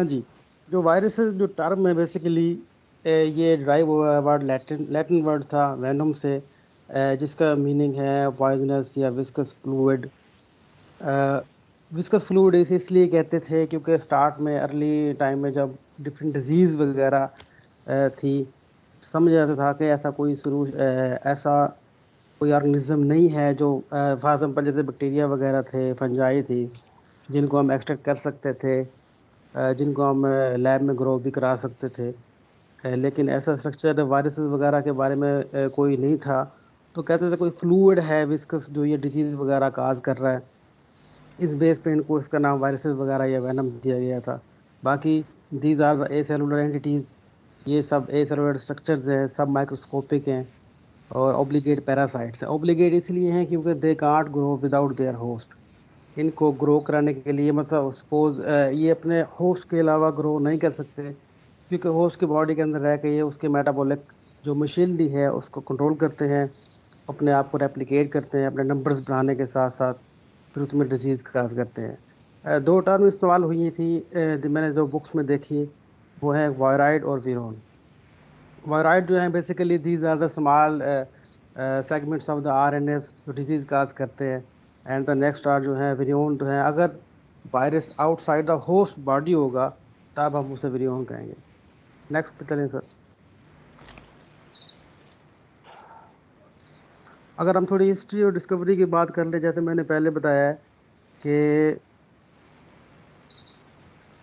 हाँ जी। जो वायरसेस जो टर्म है बेसिकली ये ड्राइव हुआ है वर्ड लैटिन लैटिन वर्ड था वेनम से, जिसका मीनिंग है पॉइजनस या विस्कस फ्लूइड। विस्कस फ्लूइड इसे इसलिए कहते थे क्योंकि स्टार्ट में अर्ली टाइम में जब डिफरेंट डिजीज वगैरह थी, समझ आता था कि ऐसा कोई ऐसा कोई ऑर्गेनिज्म नहीं है जो फॉर एग्जाम्पल जैसे बैक्टीरिया वगैरह थे, फंजाई थी, जिनको हम एक्सट्रैक्ट कर सकते थे, जिनको हम लैब में ग्रो भी करा सकते थे। लेकिन ऐसा स्ट्रक्चर वायरसेस वगैरह के बारे में कोई नहीं था। तो कहते थे कोई फ्लूइड है विस्कस जो ये डिजीज वगैरह काज कर रहा है। इस बेस पे इनको इसका नाम वायरसेस वगैरह या वेनम दिया गया था। बाकी these are the acellular entities. ये सब ए सेलुलर स्ट्रक्चर्स हैं, सब माइक्रोस्कोपिक हैं और ऑब्लिगेट पैरासाइट्स हैं। ऑब्लिगेट इसलिए हैं क्योंकि they can't grow without their host. इनको ग्रो कराने के लिए मतलब सपोज ये अपने होस्ट के अलावा ग्रो नहीं कर सकते, क्योंकि होस्ट की बॉडी के अंदर रह के ये उसके मेटाबॉलिक जो मशीनरी है उसको कंट्रोल करते हैं, अपने आप को रेप्लिकेट करते हैं अपने नंबर्स बढ़ाने के साथ साथ, फिर उसमें डिजीज काज करते हैं। दो टर्म इस्तेमाल हुई थी मैंने जो बुक्स में देखी, वो है वायराइड और वीरोन। वायराइड जो है basically these are the small segments of the RNA जो डिजीज काज करते हैं। एंड द नेक्स्ट आर जो है विरियन, जो है अगर virus outside the host body होगा तब हम उसे विरियन कहेंगे। नेक्स्ट पे चलें सर। अगर हम थोड़ी हिस्ट्री और डिस्कवरी की बात कर ले, जैसे मैंने पहले बताया है कि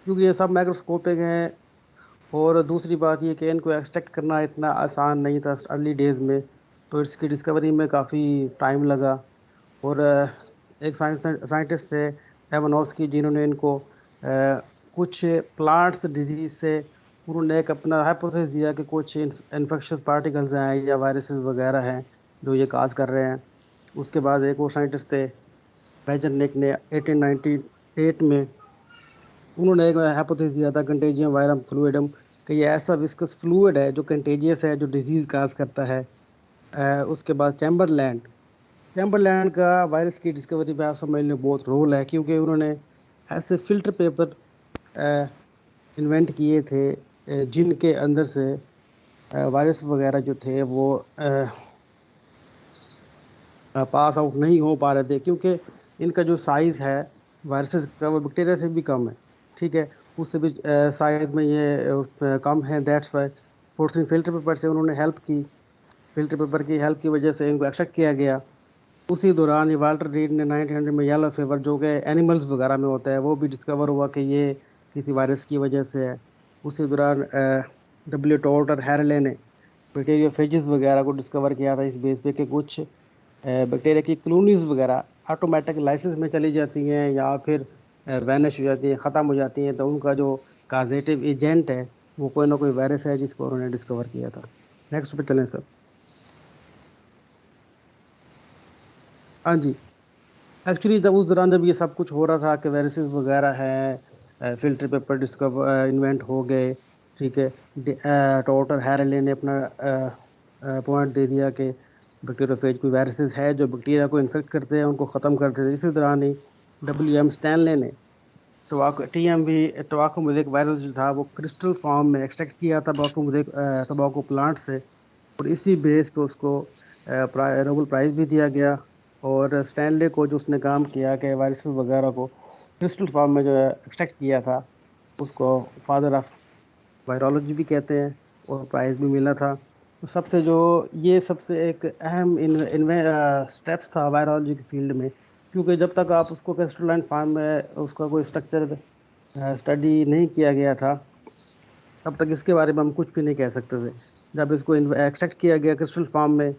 क्योंकि ये सब माइक्रोस्कोपिक हैं, और दूसरी बात ये कि इनको एक्सट्रैक्ट करना इतना आसान नहीं था अर्ली डेज में, तो इसकी डिस्कवरी में काफ़ी टाइम लगा। और एक साइंटिस्ट थे एवनोस्की, जिन्होंने इनको कुछ प्लांट्स डिजीज से उन्होंने एक अपना हाइपोथेसिस दिया कि कुछ इन्फेक्शियस पार्टिकल्स हैं या वायरसेस वगैरह हैं जो ये काज कर रहे हैं। उसके बाद एक और साइंटिस्ट थे बेजनिक ने 1898 में, उन्होंने एक हाइपोथेसिस दिया था कंटेजियम वायरम फ्लूइडम, कि ये ऐसा विस्कस फ्लूइड है जो कंटेजियस है, जो डिजीज काज करता है। उसके बाद चैम्बरलैंड, चैम्बरलैंड का वायरस की डिस्कवरी में आप समझ लें बहुत रोल है, क्योंकि उन्होंने ऐसे फिल्टर पेपर इन्वेंट किए थे जिनके अंदर से वायरस वगैरह जो थे वो पास आउट नहीं हो पा रहे थे, क्योंकि इनका जो साइज है वायरसेस का वो बैक्टीरिया से भी कम है। ठीक है, उससे भी साइज में ये कम है। That's why forcing filter paper से उन्होंने हेल्प की। फिल्टर पेपर की हेल्प की वजह से इनको एक्सट्रैक्ट किया गया। उसी दौरान ये वाल्टर रीड ने 1900 में येलो फीवर जो कि एनिमल्स वगैरह में होता है वो भी डिस्कवर हुआ कि ये किसी वायरस की वजह से है। उसी दौरान डब्ल्यू टॉट और हैरले ने बैक्टीरियोफेजिस वगैरह को डिस्कवर किया था, इस बेस पे कि कुछ बैक्टीरिया की कॉलोनीज वगैरह ऑटोमेटिक लाइसिस में चली जाती हैं या फिर वैनिश हो जाती हैं, ख़त्म हो जाती हैं, तो उनका जो काजेटिव एजेंट है वो कोई ना कोई वायरस है जिसको उन्होंने डिस्कवर किया था। नेक्स्ट पे चलें सर। हाँ जी। एक्चुअली जब उस दौरान जब ये सब कुछ हो रहा था कि वायरसेस वगैरह हैं, फिल्टर पेपर डिस्कवर इन्वेंट हो गए। ठीक है, टॉटर हैरले ने अपना पॉइंट दे दिया कि बैक्टीरियोफेज कोई वायरसेस है जो बैक्टीरिया को इन्फेक्ट करते हैं, उनको ख़त्म करते हैं। इसी दौरान ही डब्ल्यू एम स्टैनले ने टोबाको टी एम भी टोबाको मोज़ेक वायरस जो था वो क्रिस्टल फॉर्म में एक्सट्रैक्ट किया था टोबाको मोज़ेक टोबाको प्लांट से, और इसी बेस पे उसको नोबेल प्राइज भी दिया गया। और स्टैनले को जो उसने काम किया कि वायरस वगैरह को क्रिस्टल फॉर्म में जो है एक्सट्रैक्ट किया था, उसको फादर ऑफ वायरोलॉजी भी कहते हैं, और प्राइज भी मिला था। तो सबसे जो ये सबसे एक अहम इन स्टेप्स था वायरोलॉजी की फील्ड में, क्योंकि जब तक आप उसको क्रिस्टलाइन फॉर्म में उसका कोई स्ट्रक्चर स्टडी नहीं किया गया था, तब तक इसके बारे में हम कुछ भी नहीं कह सकते थे। जब इसको एक्सट्रैक्ट किया गया क्रिस्टल फॉर्म में,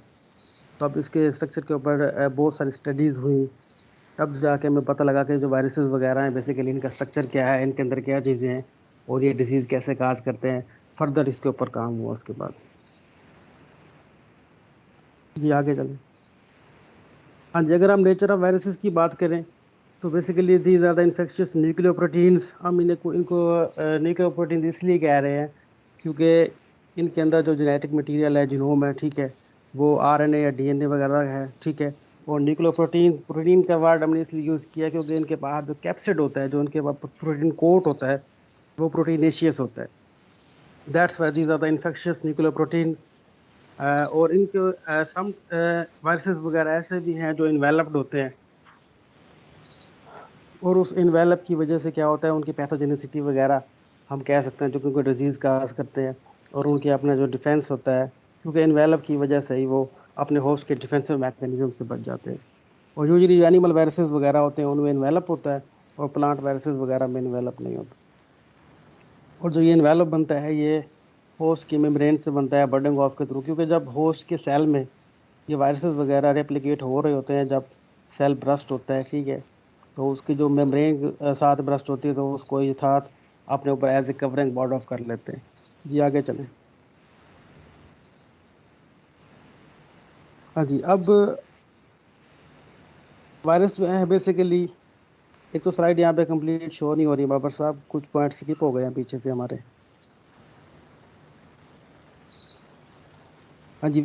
तो अब इसके स्ट्रक्चर के ऊपर बहुत सारी स्टडीज हुई, तब जाके हमें पता लगा कि जो वायरसेस वगैरह हैं बेसिकली इनका स्ट्रक्चर क्या है, इनके अंदर क्या चीज़ें हैं, और ये डिजीज कैसे काज करते हैं। फर्दर इसके ऊपर काम हुआ उसके बाद। जी आगे चलें। हाँ जी, अगर हम नेचर ऑफ वायरसेस की बात करें तो basically these are the infectious nucleoproteins. हम इनको न्यूक्लियोप्रोटीन इसलिए कह रहे हैं क्योंकि इनके अंदर जो जेनेटिक मटेरियल है, जीनोम है, ठीक है, वो आरएनए या डीएनए वगैरह है। ठीक है, और न्यूक्लियोप्रोटीन प्रोटीन का वर्ड हमने इसलिए यूज़ किया क्योंकि इनके बाहर जो कैप्सिड होता है, जो इनके पास प्रोटीन कोट होता है, वो प्रोटीनेशियस होता है। That's why these are the infectious nuclear protein. और इनके सम वायरसेस वगैरह ऐसे भी हैं जो इन्वेलप्ड होते हैं, और उस इन्वेलप की वजह से क्या होता है, उनकी पैथोजेनिसिटी वगैरह हम कह सकते हैं, जो कि उनको डिजीज़ काज करते हैं। और उनके अपना जो डिफेंस होता है, क्योंकि इन्वेलप की वजह से ही वो अपने होस्ट के डिफेंसिव मैकेनिज्म से बच जाते हैं। और यूजली एनिमल वायरसेस वगैरह होते हैं उनमें इन्वेलप होता है, और प्लांट वायरसेस वगैरह में इन्वेलप नहीं होता। और जो ये इन्वेलप बनता है, ये होस्ट की मेम्ब्रेन से बनता है बर्डिंग ऑफ के थ्रू, क्योंकि जब होस्ट के सेल में ये वायरसेस वगैरह रेप्लिकेट हो रहे होते हैं, जब सेल ब्रस्ट होता है, ठीक है, तो उसकी जो मेम्ब्रेन साथ ब्रस्ट होती है, तो उसको ये साथ अपने ऊपर एज ए कवरिंग बॉर्ड ऑफ कर लेते हैं। जी आगे चलें। हाँ जी, अब वायरस जो है बेसिकली, एक तो स्लाइड यहाँ पे कंप्लीट शो नहीं हो रही बाबर साहब, कुछ पॉइंट स्किप हो गए हैं पीछे से हमारे। हाँ जी।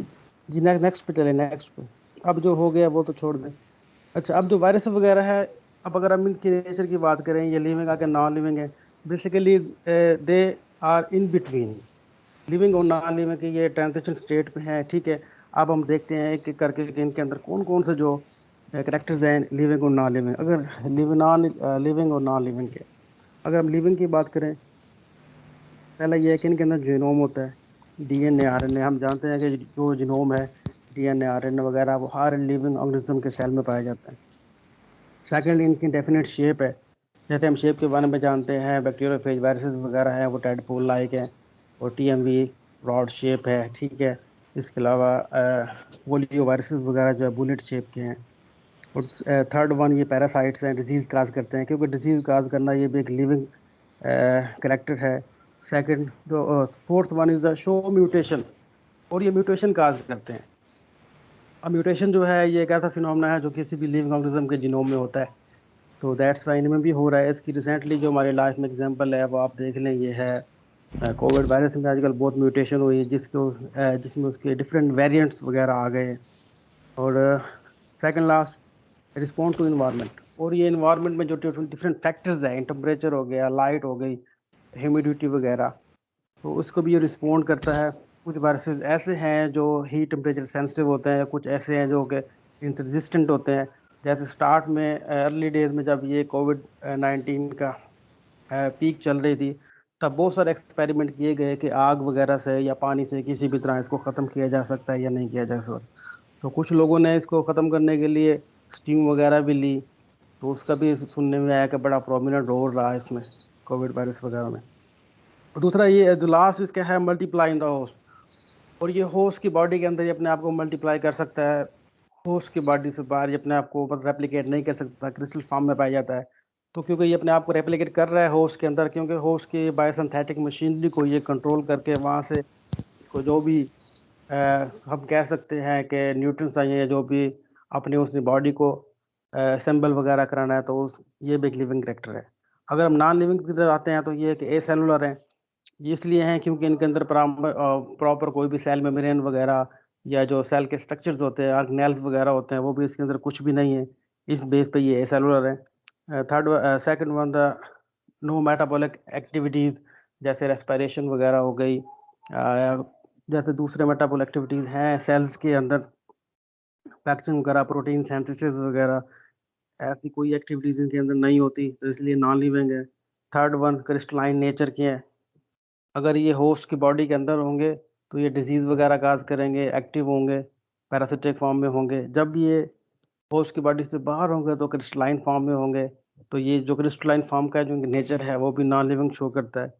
जी नेक्स्ट पे चले, नेक्स्ट पे। अब जो हो गया वो तो छोड़ दें। अच्छा, अब जो वायरस वगैरह है, अब अगर हम इनकी नेचर की बात करें, ये लिविंग आके नॉन लिविंग है, basically they are in between living और नॉन लिविंग की ये ट्रांजिशन स्टेट में है, ठीक है। अब हम देखते हैं एक एक करके कि इनके अंदर कौन कौन से जो करेक्टर्स हैं लिविंग और नॉन लिविंग। अगर लिविंग और नॉन लिविंग के, अगर हम लिविंग की बात करें, पहला ये है कि इनके अंदर जीनोम होता है, डीएनए आरएनए। हम जानते हैं कि जो जीनोम है, डीएनए आरएनए वगैरह, वो हर लिविंग ऑर्गेनिज्म के सेल में पाया जाता है। सेकेंड, इनकी डेफिनेट शेप है। जैसे हम शेप के बारे में जानते हैं, बैक्टीरियोफेज वायरसेस वगैरह हैं, वो टेडपोल लाइक है, और टीएमवी रॉड शेप है, ठीक है। इसके अलावा पोलियो वायरसेस वगैरह जो है बुलेट शेप के हैं। और थर्ड वन, ये पैरासाइट्स हैं, डिजीज काज करते हैं, क्योंकि डिजीज काज करना ये भी एक लिविंग करेक्टर है। सेकंड, जो fourth one is the show mutation, और ये म्यूटेशन काज करते हैं। अब म्यूटेशन जो है, ये एक ऐसा फिनोमेना है जो किसी भी लिविंग ऑर्गेनिज्म के जीनोम में होता है, तो दैट्स वाई इनमें भी हो रहा है। इसकी रिसेंटली जो हमारी लाइफ में एग्जांपल है, वो आप देख लें, ये है कोविड वायरस में आजकल बहुत म्यूटेशन हुई है, जिसमें उसके डिफरेंट वेरिएंट्स वगैरह आ गए। और second last, respond to environment. और ये इन्वायरमेंट में जो डिफरेंट फैक्टर्स हैं, टेम्परेचर हो गया, लाइट हो गई, ह्यूमिडिटी वगैरह, तो उसको भी ये रिस्पॉन्ड करता है। कुछ वायरसेस ऐसे हैं जो हीट टेम्परेचर सेंसिटिव होते हैं, कुछ ऐसे हैं जो कि रेजिस्टेंट होते हैं। जैसे स्टार्ट में अर्ली डेज में जब ये कोविड 19 का पीक चल रही थी, तब बहुत सारे एक्सपेरिमेंट किए गए कि आग वगैरह से या पानी से किसी भी तरह इसको ख़त्म किया जा सकता है या नहीं किया जा सकता। तो कुछ लोगों ने इसको ख़त्म करने के लिए स्टीम वगैरह भी ली, तो उसका भी सुनने में आया कि बड़ा प्रोमिनेंट रोल रहा इसमें, कोविड वायरस वगैरह में। और दूसरा ये जो लास्ट इसका है, मल्टीप्लाई इन द होस्ट। और ये होस्ट की बॉडी के अंदर ये अपने आप को मल्टीप्लाई कर सकता है, होस्ट की बॉडी से बाहर ये अपने आप को रेप्लिकेट नहीं कर सकता, क्रिस्टल फॉर्म में पाया जाता है। तो क्योंकि ये अपने आप को रेप्लिकेट कर रहा है होस्ट के अंदर, क्योंकि होस्ट की बायोसिंथेटिक मशीनरी को ये कंट्रोल करके वहाँ से इसको जो भी अ, हम कह सकते हैं कि न्यूट्रिएंट्स चाहिए, जो भी अपनी उसने बॉडी को असेंबल वगैरह कराना है, तो उस ये भी एक लिविंग करेक्टर है। अगर हम नॉन लिविंग की तरफ आते हैं, तो ये कि ए सेलुलर है। ये इसलिए हैं क्योंकि इनके अंदर प्रॉपर कोई भी सेल मेम्ब्रेन वगैरह या जो सेल के स्ट्रक्चर्स होते हैं, ऑर्गेनेल्स वगैरह होते हैं, वो भी इसके अंदर कुछ भी नहीं है। इस बेस पे ये एसेलुलर है। Third second one, the no metabolic activities, जैसे रेस्पिरेशन वगैरह हो गई, जैसे दूसरे मेटाबॉलिक एक्टिविटीज़ हैं सेल्स के अंदर, पैक्सिंग वगैरह, प्रोटीन सिंथेसिस वगैरह, ऐसी कोई एक्टिविटीज़ इनके अंदर नहीं होती, तो इसलिए नॉन लिविंग है। थर्ड वन, क्रिस्टलाइन नेचर के हैं। अगर ये होस्ट की बॉडी के अंदर होंगे, तो ये डिजीज़ वगैरह काज करेंगे, एक्टिव होंगे, पैरासिटिक फॉर्म में होंगे। जब ये होस्ट की बॉडी से बाहर होंगे, तो क्रिस्टलाइन फॉर्म में होंगे। तो ये जो क्रिस्टलाइन फॉर्म का जो नेचर है, वो भी नॉन लिविंग शो करता है।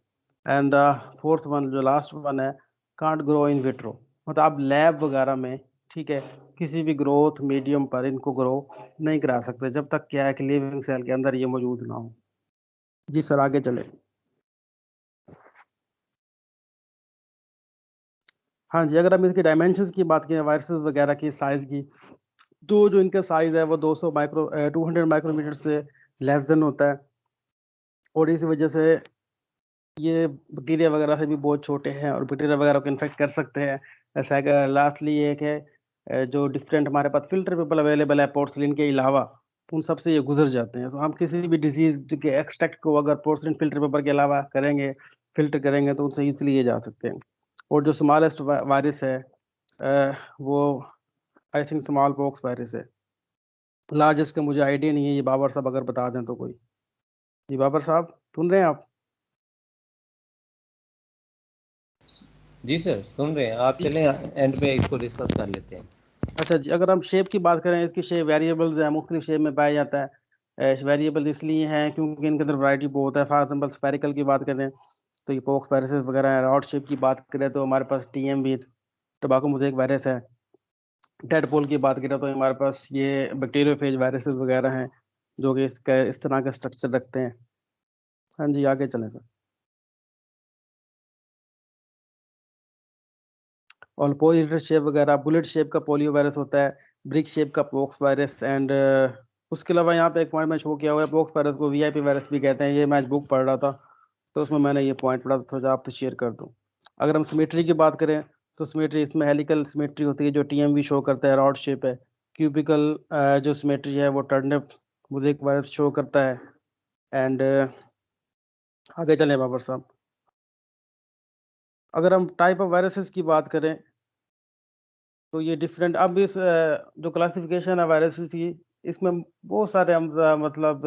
एंड फोर्थ वन, जो लास्ट वन है, कांट ग्रो इन विट्रो। मतलब आप लैब वगैरह में, ठीक है, किसी भी ग्रोथ मीडियम पर इनको ग्रो नहीं करा सकते, जब तक क्या है कि लिविंग सेल के अंदर ये मौजूद ना हो। जी सर, आगे चले। हाँ जी, अगर हम इसके डायमेंशंस की बात करें, वायरसेस वगैरह की साइज की, तो जो इनका साइज है वो 200 माइक्रोमीटर से लेस देन होता है। और इस वजह से ये बैक्टीरिया वगैरह से भी बहुत छोटे हैं, और बैक्टीरिया वगैरह को इन्फेक्ट कर सकते हैं। ऐसा है कि लास्टली ये है कि जो डिफरेंट हमारे पास फिल्टर पेपर अवेलेबल है पोर्सलिन के अलावा, उन सब से ये गुजर जाते हैं। तो हम किसी भी डिजीज के एक्सट्रैक्ट को अगर पोर्सिन फिल्टर पेपर के अलावा करेंगे, फिल्टर करेंगे, तो उनसे ईजिली ये जा सकते हैं। और जो स्मॉलेस्ट वायरस है वो I think small pox virus है। लार्जेस्ट का मुझे आइडिया नहीं है, ये बाबर साहब अगर बता दें तो कोई। जी बाबर साहब सुन रहे हैं आप? जी सर सुन रहे हैं आप, चलें एंड में इसको डिस्कस कर लेते हैं। अच्छा जी, अगर हम शेप की बात करें, इसकी शेप वेरिएबल्स है, मुख्तलिफ शेप में पाया जाता है। वेरिएबल इसलिए हैं क्योंकि इनके अंदर वैरायटी बहुत है। फॉर एग्जाम्पल स्फेरिकल की बात करें तो ये पॉक्स वायरसेस वगैरह है। राउंड शेप की बात करें तो हमारे पास टीएमवी, टोबैको मोज़ेक वायरस है। डेडपोल की बात करें तो हमारे पास ये बैक्टीरियोफेज वायरसेस वगैरह हैं जो कि इस तरह का स्ट्रक्चर रखते हैं। हाँ जी आगे चलें सर। और पोलिएटर शेप वगैरह, बुलेट शेप का पोलियो वायरस होता है, ब्रिक शेप का पॉक्स वायरस। एंड उसके अलावा यहाँ पे एक पॉइंट मैं शो किया हुआ है, पॉक्स वायरस को वीआईपी वायरस भी कहते हैं। ये मैं बुक पढ़ रहा था तो उसमें मैंने ये पॉइंट पढ़ा, तो सोचा आपसे शेयर कर दूँ। अगर हम सिमेट्री की बात करें तो सिमेट्री, इसमें हेलिकल सिमेट्री होती है जो टीएमवी शो करता है, रॉड शेप है। क्यूबिकल जो सिमेट्री है वो टर्नप मोज़ेक वायरस शो करता है। एंड आगे चलें बाबर साहब। अगर हम टाइप ऑफ वायरसेस की बात करें तो ये डिफरेंट, अब इस जो क्लासिफिकेशन है वायरसेस की, इसमें बहुत सारे हम मतलब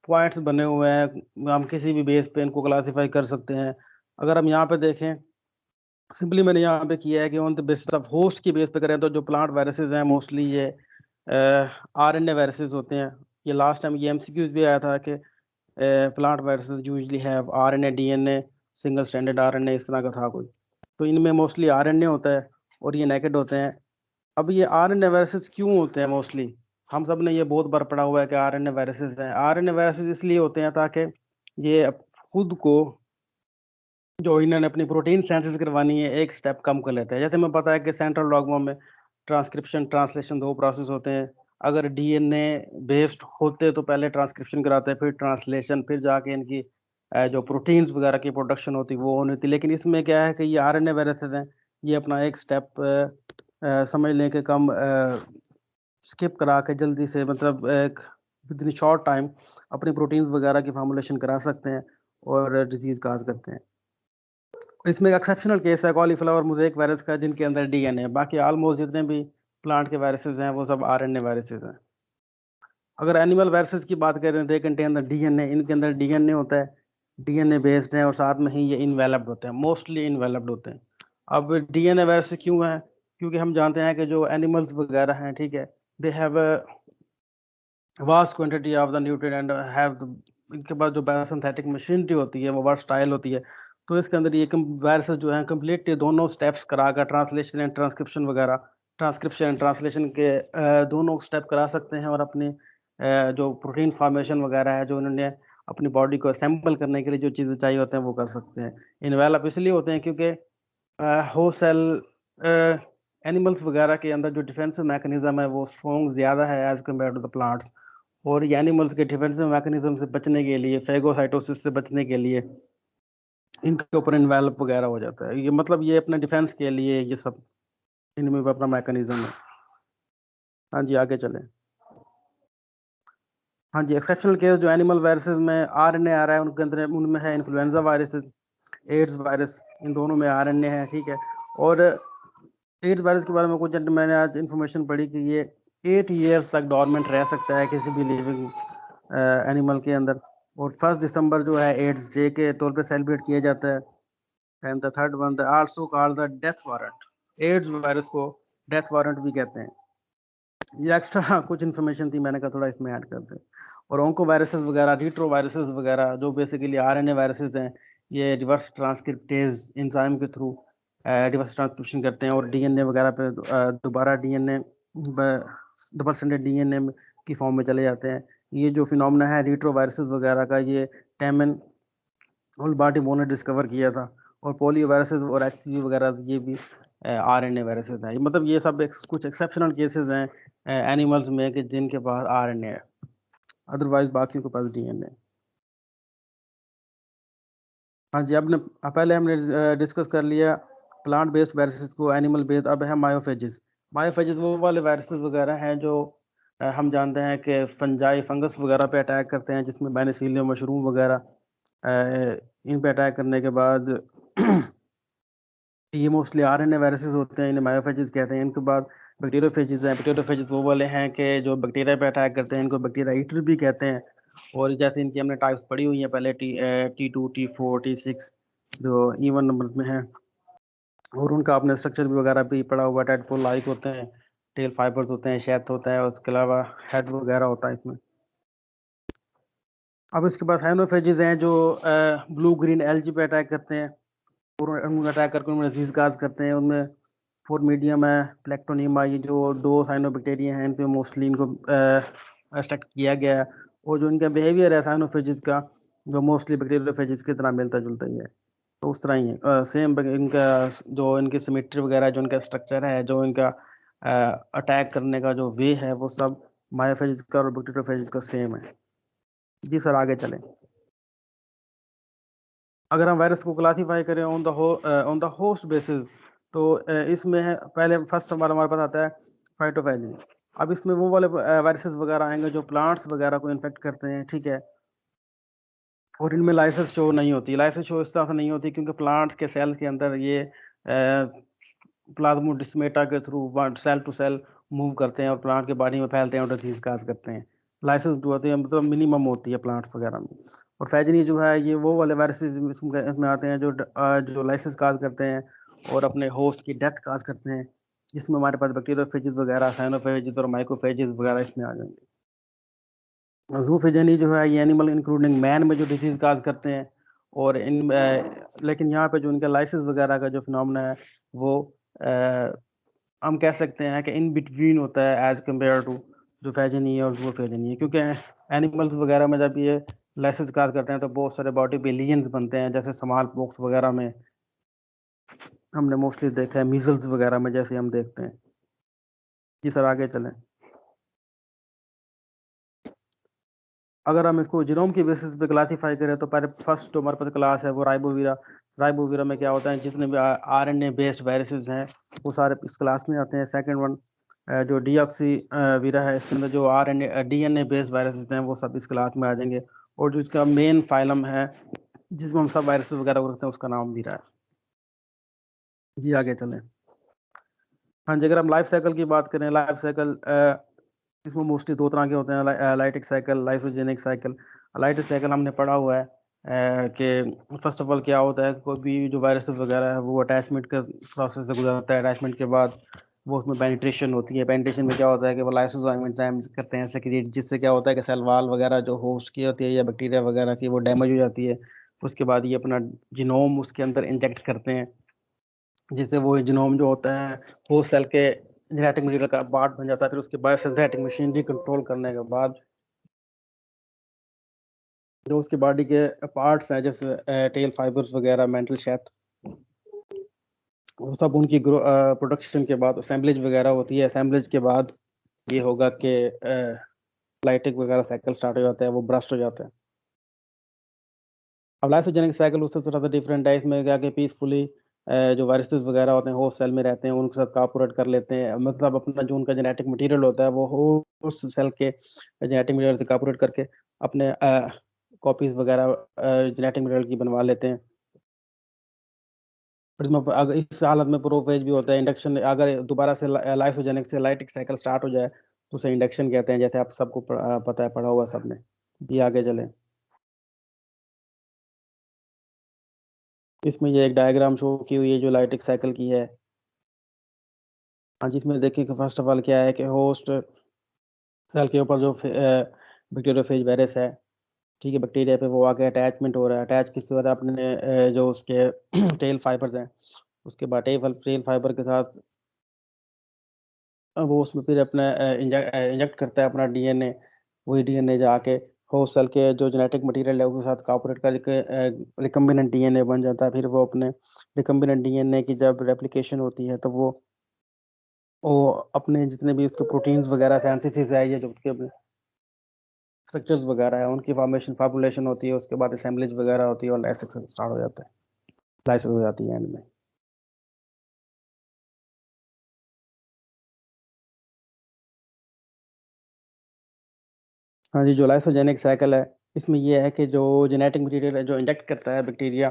पॉइंट्स बने हुए हैं। हम किसी भी बेस पे इनको क्लासिफाई कर सकते हैं। अगर हम यहाँ पे देखें, सिंपली मैंने यहाँ पे किया है कि on the basis of host की बेस पे करें तो जो प्लांट वायरसेस हैं मोस्टली ये आरएनए वायरसेस होते हैं। ये लास्ट टाइम ये एमसीक्यूज भी आया था कि plant viruses usually have RNA, DNA, single standard RNA, इस तरह का था कोई। तो इनमें मोस्टली आरएनए होता है और ये नेकेड होते हैं। अब ये आरएनए वायरसेस क्यों होते हैं मोस्टली? हम सब ने ये बहुत बार पढ़ा हुआ है कि आरएनए वायरसेस हैं। आरएनए वायरसेस इसलिए होते हैं ताकि ये खुद को, जो इन्होंने अपनी प्रोटीन सिंथेसिस करवानी है, एक स्टेप कम कर लेते हैं। जैसे हमें पता है कि सेंट्रल डॉग्मा में ट्रांसक्रिप्शन ट्रांसलेशन दो प्रोसेस होते हैं। अगर डीएनए बेस्ड होते तो पहले ट्रांसक्रिप्शन कराते हैं, फिर ट्रांसलेशन, फिर जाके इनकी जो प्रोटीन्स वगैरह की प्रोडक्शन होती वो होनी थी। लेकिन इसमें क्या है कि ये आरएनए वायरसेस हैं, ये अपना एक स्टेप समझ लें कि कम स्किप करा के जल्दी से, मतलब एक विद इन शॉर्ट टाइम अपनी प्रोटीन्स वगैरह की फॉर्मुलेशन करा सकते हैं और डिजीज काज करते हैं। इसमें एक एक्सेप्शनल केस है कॉलीफ्लावर मोज़ेक वायरस का, जिनके अंदर डीएनए है। बाकी ऑलमोस्ट जितने भी प्लांट के वायरसेस हैं वो सब आरएनए वायरसेस हैं। अगर एनिमल वायरसेस की बात करें, दे कंटेन द डीएनए, इनके अंदर डीएनए होता है, डीएनए बेस्ड है, और साथ में ही ये इनवेलप्ड होते हैं, मोस्टली इनवेलप्ड होते हैं। अब डीएनए वायरस क्यों है? क्योंकि हम जानते हैं कि जो एनिमल्स वगैरह हैं, ठीक है, they have vast quantity of the nutrient and have, इनके पास जो बायोसिंथेटिक मशीनरी होती है वो वर्सटाइल होती है। तो इसके अंदर ये वायरसेस जो हैं कंप्लीट दोनों स्टेप्स कराकर, ट्रांसलेशन एंड ट्रांसक्रिप्शन वगैरह, ट्रांसक्रिप्शन एंड ट्रांसलेशन के दोनों स्टेप करा सकते हैं, और अपनी जो प्रोटीन फॉर्मेशन वगैरह है, जो उन्होंने अपनी बॉडी को असेंबल करने के लिए जो चीज़ें चाहिए होते हैं वो कर सकते हैं। इन्वेलप इसलिए होते हैं क्योंकि हो सेल एनिमल्स वगैरह के अंदर जो डिफेंसिव मैकेनिज्म है वो स्ट्रॉन्ग ज़्यादा है as compare to the plants. और ये एनिमल्स के डिफेंसिव मैकेनिज्म से बचने के लिए, फेगोसाइटोसिस से बचने के लिए, इनके ऊपर इन्वेलप वगैरह हो जाता है। ये मतलब ये अपने डिफेंस के लिए ये सब इनमें भी अपना मैकेनिज्म है। हाँ जी आगे चलें। हाँ जी, एक्सेप्शनल केस जो एनिमल वायरसेस में आरएनए आ रहा है, उनके अंदर उनमें है इन्फ्लुएंजा वायरस, एड्स वायरस, इन दोनों में आरएनए है, ठीक है। और एड्स वायरस के बारे में कुछ मैंने आज इन्फॉर्मेशन पढ़ी कि ये 8 ईयर्स तक डोरमेंट रह सकता है किसी भी लिविंग एनिमल के अंदर। और 1 दिसंबर जो है एड्स डे के तौर पे सेलिब्रेट किया जाता है। And the third one also called the death warrant, AIDS virus को डेथ वारंट भी कहते हैं। ये एक्स्ट्रा कुछ इन्फॉर्मेशन थी, मैंने कहा थोड़ा इसमें ऐड कर दें। और ओंको वायरसेस वगैरह, रिट्रो वायरसेस वगैरह, जो बेसिकली आरएनए वायरसेस हैं, ये रिवर्स ट्रांसक्रिप्टेज एंजाइम के थ्रू रिवर्स ट्रांसक्रिप्शन करते हैं और डीएनए वगैरह पे दोबारा डीएनए डबल स्टैंडर्ड डीएनए की फॉर्म में चले जाते हैं। ये जो फिनोमेना है रिट्रो वायरसेस वगैरह का, ये टेमन और बाल्टीमोर ने डिस्कवर किया था। और पोलियो वायरसेस और एचसीवी वगैरह ये भी आरएनए वायरसेस हैं। मतलब ये सब कुछ एक्सेप्शनल केसेस हैं एनिमल्स में कि जिनके पास आरएनए है, अदरवाइज बाकियों के पास डीएनए। हाँ जी, अब पहले हमने डिस्कस कर लिया प्लांट बेस्ड वायरसेस को, एनिमल बेस्ड। अब है मायोफेजेस। मायोफेजेस वो वाले वायरसेस वगैरह हैं जो हम जानते हैं कि फंजाई फंगस वगैरह पे अटैक करते हैं, जिसमें बेनिसिलियम मशरूम वगैरह, इन पे अटैक करने के बाद ये मोस्टली आरएनए वायरसेस होते हैं, इन्हें मायोफेजेस कहते हैं। इनके बाद बैक्टीरियोफेजेस हैं। बैक्टीरियोफेजेस वो वाले हैं कि जो बैक्टीरिया पे अटैक करते हैं, इनको बैक्टीरिया ईटर भी कहते हैं। और जैसे इनकी हमने टाइप्स पढ़ी हुई हैं पहले, T2 T4 T6 जो इवन नंबर्स में हैं, और उनका आपने स्ट्रक्चर भी वगैरह भी पढ़ा हुआ। टेडपोल लाइक होते हैं, टेल फाइबर्स होते हैं, शेथ होता है, और उसके अलावा हेड वगैरह होता है इसमें। अब इसके बाद साइनोफेजेस हैं जो ब्लू ग्रीन एल्गी पे अटैक करते हैं, और उनका अटैक करके उनमें डिजीज काज करते हैं। उनमें फोर्मीडियम है, प्लेक्टोनिमा, ये जो दो साइनोबैक्टीरिया हैं, इन पे मोस्टली इनको अटैक किया गया है। और जो इनका बिहेवियर है साइनोफेजेस का, जो मोस्टली बैक्टीरियोफेजेस की तरह मिलता जुलता ही है, तो उस तरह ही है सेम। इनका जो इनकी सिमेट्री वगैरह, जो इनका स्ट्रक्चर है, जो इनका अटैक करने का जो वे है, वो सब मायोफेजेस का और बैक्टीरियोफेजेस का सेम है। जी सर, आगे चलें। अगर हम वायरस को क्लासीफाई करें ऑन द होस्ट बेसिस, तो इसमें है पहले फर्स्ट हमारे पास आता है फाइटोफैजी। अब इसमें वो वाले वायरसेस वगैरह आएंगे जो प्लांट्स वगैरह को इन्फेक्ट करते हैं, ठीक है। और इनमें लाइसेंस शो नहीं होती। लाइसेंस शो इस तरह से नहीं होती क्योंकि प्लांट्स के सेल्स के अंदर ये प्लाज्मोडिस्मेटा के through cell to cell move करते हैं और प्लांट के बॉडी में फैलते हैं और डिजीज काज करते हैं। लाइसेंस जो होती है मतलब मिनिमम होती है प्लांट्स वगैरह में। और फैजनी जो है, ये वो वाले वायरसेस इसमें आते हैं जो लाइसेंस काज करते हैं और अपने होस्ट की डेथ काज करते हैं, जिसमें हमारे पास बैक्टीरियोफेजेस वगैरह, साइनोफेजेस और माइक्रोफेजेस वगैरह इसमें आ जाएंगे। जूफेजनी जो है, ये एनिमल इंक्लूडिंग मैन में जो डिजीज काज करते हैं। और लेकिन यहाँ पे जो इनका लाइसिस वगैरह का जो फिनोमेना है, वो हम कह सकते हैं कि इन बिटवीन होता है एज कम्पेयर टू जो फैजनी है और जूफेजनी है। क्योंकि एनिमल्स वगैरह में जब ये लाइसिस काज करते हैं तो बहुत सारे बॉडी पे लीजन्स बनते हैं, जैसे स्मॉल पॉक्स वगैरह में हमने मोस्टली देखा है, मीजल्स वगैरह में जैसे हम देखते हैं। जी सर, आगे चलें। अगर हम इसको जीनोम की बेसिस पे क्लासीफाई करें तो पहले फर्स्ट जो हमारे पास क्लास है वो राइबोवीरा। राइबोवीरा में क्या होता है, जितने भी आरएनए बेस्ड वायरसेस हैं वो सारे इस क्लास में आते हैं। सेकंड वन जो डीऑक्सी वीरा है, इसके अंदर जो आरएनए डीएनए बेस्ड वायरसेस हैं वो सब इस क्लास में आ जाएंगे। और जो इसका मेन फाइलम है जिसमें हम सब वायरसेस वगैरह को रखते हैं, उसका नाम वीरा है। जी, आगे चलें। हाँ जी, अगर हम लाइफ साइकिल की बात करें, लाइफ साइकिल इसमें मोस्टली दो तरह के होते हैं, lytic cycle, lysogenic cycle. Lytic cycle हमने पढ़ा हुआ है कि फर्स्ट ऑफ ऑल क्या होता है, कोई भी जो वायरस वगैरह है वो अटैचमेंट का प्रोसेस से गुजरता है। अटैचमेंट के बाद वो उसमें पेनिट्रेशन होती है। पेनिट्रेशन में क्या होता है कि वो लाइसोजाइम एंजाइम करते हैं सेक्रेट, जिससे क्या होता है कि सेल वाल वगैरह जो होस्ट की होती है या बैक्टीरिया वगैरह की, वो डैमेज हो जाती है। उसके बाद ये अपना जिनोम उसके अंदर इंजेक्ट करते हैं, जिससे वो जिनोम जो होता है होस्ट सेल के जेनेटिक मटेरियल का पार्ट बन जाता है। फिर उसके बाद सिंथेटिक मशीनरी कंट्रोल करने के बाद जो उसकी बॉडी के पार्ट्स हैं, जैसे टेल फाइबर्स वगैरह, मेंटल शेथ, वो सब उनकी प्रोडक्शन के बाद असेंबलेज वगैरह होती है। असेंबलेज के बाद ये होगा कि लाइटिक वगैरह साइकिल स्टार्ट हो जाता है, वो ब्रस्ट हो जाता है। अब लाइसोजेनिक साइकिल उससे थोड़ा सा डिफरेंट है। इसमें क्या कि पीसफुली जो वायरसेस वगैरह होते हैं होस्ट सेल में रहते हैं, उनके साथ कॉपरेट कर लेते हैं। मतलब अपना जो उनका जेनेटिक मटेरियल होता है वो होस्ट सेल के जेनेटिक मटेरियल से कॉपरेट करके अपने कॉपीज वगैरह जेनेटिक मटेरियल की बनवा लेते हैं। फिर इसमें अगर इस हालत में प्रोफेज भी होता है, इंडक्शन। अगर दोबारा से लाइसोजेनिक से लाइटिक साइकिल स्टार्ट हो जाए तो उसे इंडक्शन कहते हैं, जैसे आप सबको पता है, पढ़ा हुआ सबने। ये आगे चले। इसमें ये एक डायग्राम शो की हुई है जो लाइटिक साइकिल की है। हाँ, जिसमें देखिए कि फर्स्ट ऑफ ऑल क्या है कि होस्ट सेल के ऊपर जो बैक्टीरियोफेज वायरस है, ठीक है, बैक्टीरिया पे वो आके अटैचमेंट हो रहा है। अटैच किससे हो रहा है, अपने जो उसके टेल फाइबर्स हैं, उसके बाद टेल फाइबर के साथ वो उसमें फिर अपना इंजेक्ट करता है अपना डीएनए। वही डीएनए जाके होस्ट सेल के जो जेनेटिक मटेरियल है उसके साथ कॉपरेट करके रिकम्बिनेंट डीएनए बन जाता है। फिर वो अपने रिकम्बिनेंट डीएनए की जब रेप्लिकेशन होती है तो वो अपने जितने भी उसके प्रोटीन्स वगैरह सिंथेसिस है, ये जो उसके स्ट्रक्चर्स वगैरह है, उनकी फॉर्मेशन पॉपुलेशन होती है। उसके बाद असेंबलीज वगैरह होती है और लाइफ स्टार्ट हो जाता है, लाइसेंस हो जाती है एंड में। हाँ जी, जो लाइसोजेनिक साइकिल है, इसमें ये है कि जो जेनेटिक मटेरियल है जो इंजेक्ट करता है बैक्टीरिया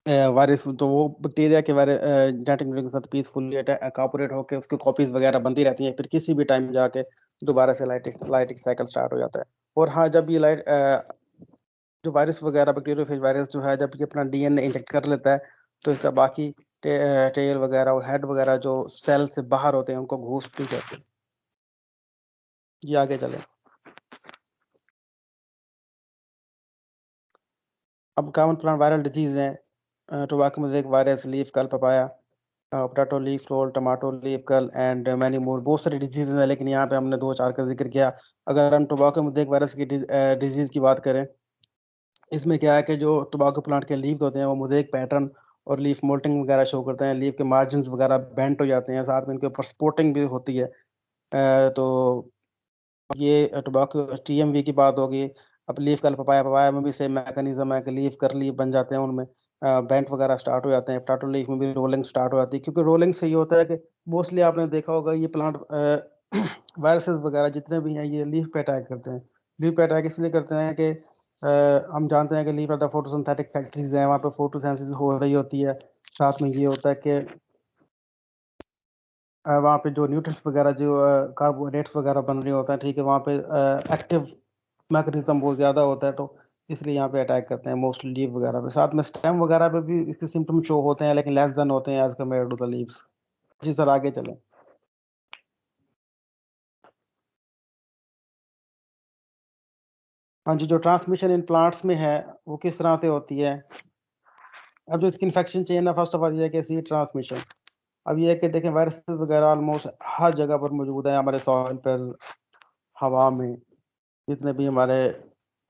वायरस, तो वो बैक्टीरिया के वायरस जेनेटिक मटेरियल के साथ पीसफुली कॉपरेट होकर उसकी कॉपीज वगैरह बनती रहती हैं, फिर किसी भी टाइम जाके दोबारा से लाइटिक साइकिल स्टार्ट हो जाता है। और हाँ, जब ये जो वायरस वगैरह बैक्टीरियोफेज वायरस जो है, जब ये अपना डीएनए इंजेक्ट कर लेता है, तो इसका बाकी टेल वगैरह और हेड वगैरह जो सेल से बाहर होते हैं उनको घूस भी कहते हैं। ये आगे चले। अब कॉमन प्लांट वायरल डिजीज हैं, tobacco mosaic virus, leaf curl papaya, potato leaf roll, tomato leaf curl and many more. बहुत सारी डिजीज हैं, लेकिन यहाँ पे हमने दो चार का जिक्र किया। अगर हम टोबैको मोज़ेक वायरस की डिजीज की बात करें, इसमें क्या है कि जो टोबैको प्लांट के लीव्स होते हैं वो मोज़ेक पैटर्न और लीफ मोल्टिंग वगैरह शो करते हैं। लीफ के मार्जिन वगैरह बेंट हो जाते हैं, साथ में इनके ऊपर स्पोर्टिंग भी होती है। तो ये टोबैको टीएमवी की बात होगी। अब लीफ कल पपाया, पपाया में भी सेम मैकेनिज्म है कि लीफ कर लीफ बन जाते हैं, उनमें बेंट वगैरह स्टार्ट हो जाते हैं। पोटैटो लीफ में भी रोलिंग स्टार्ट हो जाती है, क्योंकि रोलिंग से ये होता है कि मोस्टली आपने देखा होगा ये प्लांट वायरसेस वगैरह जितने भी हैं ये लीफ पे अटैक करते हैं। लीफ पे अटैक इसलिए करते हैं कि हम जानते हैं कि leaf of the photosynthetic factories हैं, वहाँ पे फोटोसिंथेसिस हो रही होती है। साथ में ये होता है कि वहाँ पे जो न्यूट्रिएंट्स वगैरह जो कार्बोहाइड्रेट्स वगैरह बन रहे होता है, ठीक है, वहाँ पे एक्टिव मैकेनिज्म बहुत ज़्यादा होता है, तो इसलिए यहाँ पे अटैक करते हैं मोस्टली लीव वगैरह पे। साथ में स्टेम वगैरह पे भी इसके सिम्टम शो होते हैं, लेकिन लेस देन होते हैं as compare to the leaves. जी सर, आगे चलें। हाँ जी, जो ट्रांसमिशन इन प्लांट्स में है वो किस तरह से होती है। अब जो इसकी इन्फेक्शन चेन है, फर्स्ट ऑफ ऑल ये है कि सीड ट्रांसमिशन। अब ये है कि देखें वायरस वगैरह ऑलमोस्ट हर जगह पर मौजूद है, हमारे सॉइल पर, हवा में, जितने भी हमारे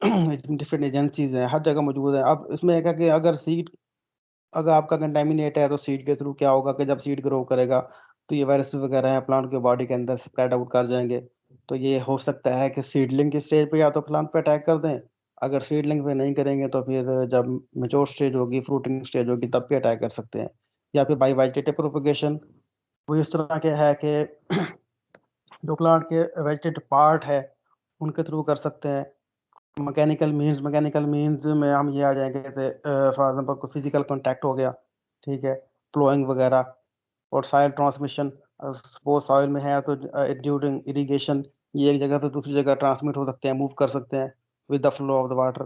डिफरेंट एजेंसीज हैं हर जगह मौजूद है। अब इसमें एक है कि अगर आपका कंटेमिनेट है तो सीड के थ्रू क्या होगा कि जब सीड ग्रो करेगा तो ये वायरस वगैरह है प्लांट के बॉडी के अंदर स्प्रेड आउट कर जाएंगे। तो ये हो सकता है कि सीडलिंग की स्टेज पे या तो प्लांट पे अटैक कर दें। अगर सीडलिंग पे नहीं करेंगे तो फिर जब मेच्योर स्टेज होगी, फ्रूटिंग स्टेज होगी, तब भी अटैक कर सकते हैं। या फिर बाई वेजिटेटिव प्रोपगेशन, वो इस तरह के है कि जो प्लांट के वेजिटेटिव पार्ट है उनके थ्रू कर सकते हैं। मैकेनिकल मीन्स में हम ये आ जाएंगे जैसे फॉर एग्जांपल कोई फिजिकल कांटेक्ट हो गया, ठीक है, प्लोइंग वगैरह। और सॉइल ट्रांसमिशन, सपोज सॉइल में है तो ड्यूरिंग इरिगेशन ये एक जगह से दूसरी जगह ट्रांसमिट हो सकते हैं, मूव कर सकते हैं with the flow of the water.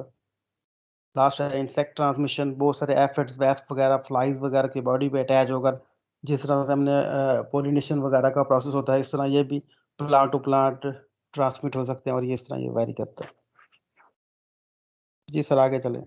Last है इंसेक्ट ट्रांसमिशन, बहुत सारे एफिड्स, वेस्प वगैरह, फ्लाइज वगैरह की बॉडी पे अटैच होकर जिस तरह से हमने पोलिनेशन वगैरह का प्रोसेस होता है, इस तरह ये भी प्लांट टू प्लांट ट्रांसमिट हो सकते हैं, और ये इस तरह ये वेरी करता है। जी सर, आगे चलें।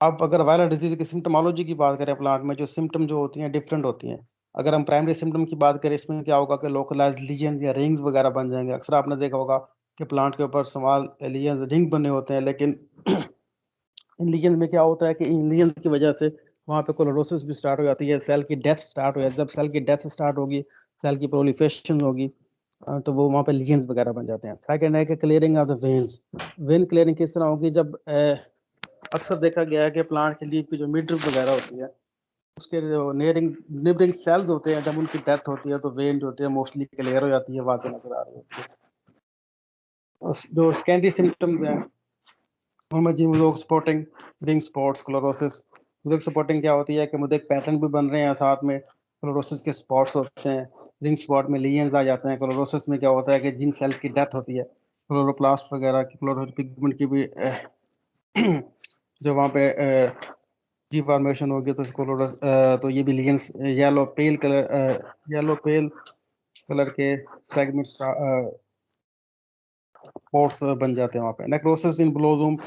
अब अगर वायरल डिजीज की सिम्टोमोलॉजी की बात करें, प्लांट में जो सिम्टम जो होती हैं डिफरेंट होती हैं। अगर हम प्राइमरी सिम्टम की बात करें, इसमें क्या होगा कि लोकलाइज्ड लीजन या रिंग्स वगैरह बन जाएंगे। अक्सर आपने देखा होगा कि प्लांट के ऊपर स्मॉल लीजन रिंग बने होते हैं, लेकिन इन लीजन में क्या होता है कि इन लीजन की वजह से वहाँ पे क्लोरोसिस भी स्टार्ट हो जाती है, सेल की डेथ स्टार्ट हो जाती है। जब सेल की डेथ स्टार्ट होगी, सेल की प्रोलिफरेशन होगी, तो वो वहाँ पे लीजन्स वगैरह बन जाते हैं। सेकंड है कि clearing of the veins. When clearing किस तरह होगी, जब अक्सर देखा गया है कि प्लांट के लीफ की जो मिड वगैरह होती है उसके जो नियरिंग निबरिंग सेल्स होते हैं, जब उनकी डेथ होती है तो वेन जो होती है मोस्टली क्लियर हो जाती है, वाज़ेह नजर आ रही होती है। जो सेकेंडरी सिम्टम्स हैं उनमें जी लोग स्पॉटिंग, रिंग स्पॉट्स, क्लोरोसिस। मुझे स्पॉटिंग क्या होती है कि मुझे पैटर्न भी बन रहे हैं, साथ में क्लोरोसिस के स्पॉट्स होते हैं। रिंग स्पॉट में लीजन्स आ जाते हैं। क्लोरोसिस में क्या होता है कि जिन सेल्स की डेथ होती है, क्लोरोप्लास्ट वगैरह की, क्लोरोफिल पिगमेंट की भी जो वहाँ पे डिफॉर्मेशन होगी, तो इसको तो ये भी लीजेंस येलो पेल कलर के सेगमेंट्स स्पॉट्स बन जाते हैं वहाँ पे। नेक्रोसिस इन ब्लोजूम,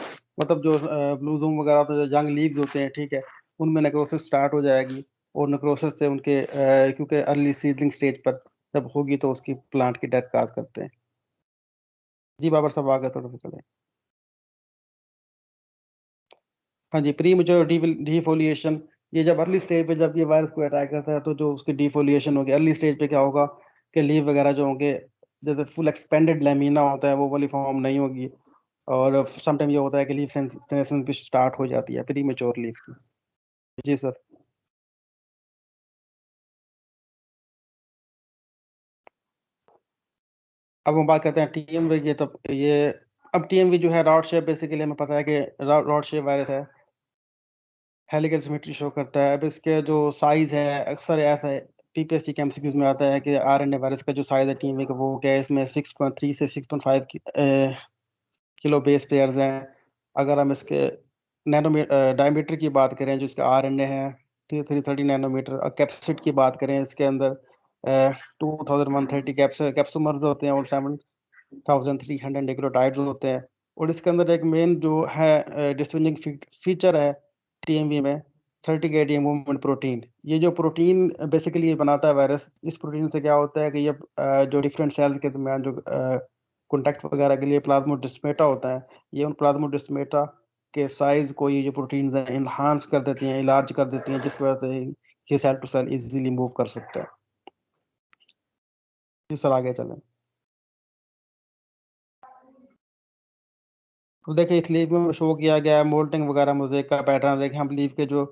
मतलब जो ब्लूजूम वगैरह तो जो यंग लीव्स होते हैं, ठीक है, उनमें नेक्रोसिस स्टार्ट हो जाएगी। और नेक्रोसिस से उनके क्योंकि अर्ली सीडलिंग स्टेज पर जब होगी तो उसकी प्लांट की डेथ काज करते हैं। जी बाबर साहब, आगे थोड़ा सा चले। हाँ जी, प्री मेच्योर डिफोलिएशन, ये जब अर्ली स्टेज पे जब ये वायरस को अटैक करता है तो जो उसकी डिफोलिएशन होगी अर्ली स्टेज पे, क्या होगा कि लीव वगैरह जो होंगे, जैसे फुल एक्सपेंडेड लेमिना होता है वो वाली फॉर्म नहीं होगी। और समटाइम ये होता है कि लीफ सेंसेशन भी स्टार्ट हो जाती है प्री मेच्योर लीफ की। जी सर। अब हम बात करते हैं TMV की। तो ये अब TMV जो है रॉड शेप, बेसिकली हमें पता है कि रॉड शेप वायरस है, हेलिकल सिमेट्री शो करता है। अब इसके जो साइज है, अक्सर ऐसा है PPSC के MCQs में आता है कि RNA वायरस का जो साइज है TMV का, वो क्या है, इसमें 6.3 से 6.5 किलो बेस पेयर्स हैं। अगर हम इसके नैनोमीटर डायमीटर की बात करें, जो इसका RNA है 330 नैनोमीटर। और कैप्सिड की बात करें, इसके अंदर 2130 कैप्सूमर्स होते हैं और 7300 न्यूक्लियोटाइड्स होते हैं। और इसके अंदर एक मेन जो है डिस्टिंग्विशिंग फीचर है TMV में, 30 kDa मूवमेंट प्रोटीन। ये जो प्रोटीन बेसिकली बनाता है वायरस, इस प्रोटीन से क्या होता है कि ये जो डिफरेंट सेल्स के दरमियान जो कॉन्टैक्ट वगैरह के लिए प्लाज्मोडेस्माटा होता है, ये उन प्लाज्मोडेस्माटा के साइज को ये जो प्रोटीन है इन्हांस कर देती हैं, इलार्ज कर देती हैं, जिसकी वजह से ये cell to cell easily move कर सकता है। जी सर, आगे चलें। तो देखिए इस लीफ में शो किया गया है मोल्टिंग वगैरह, मोज़ेक का पैटर्न। देखिए हम लीफ के जो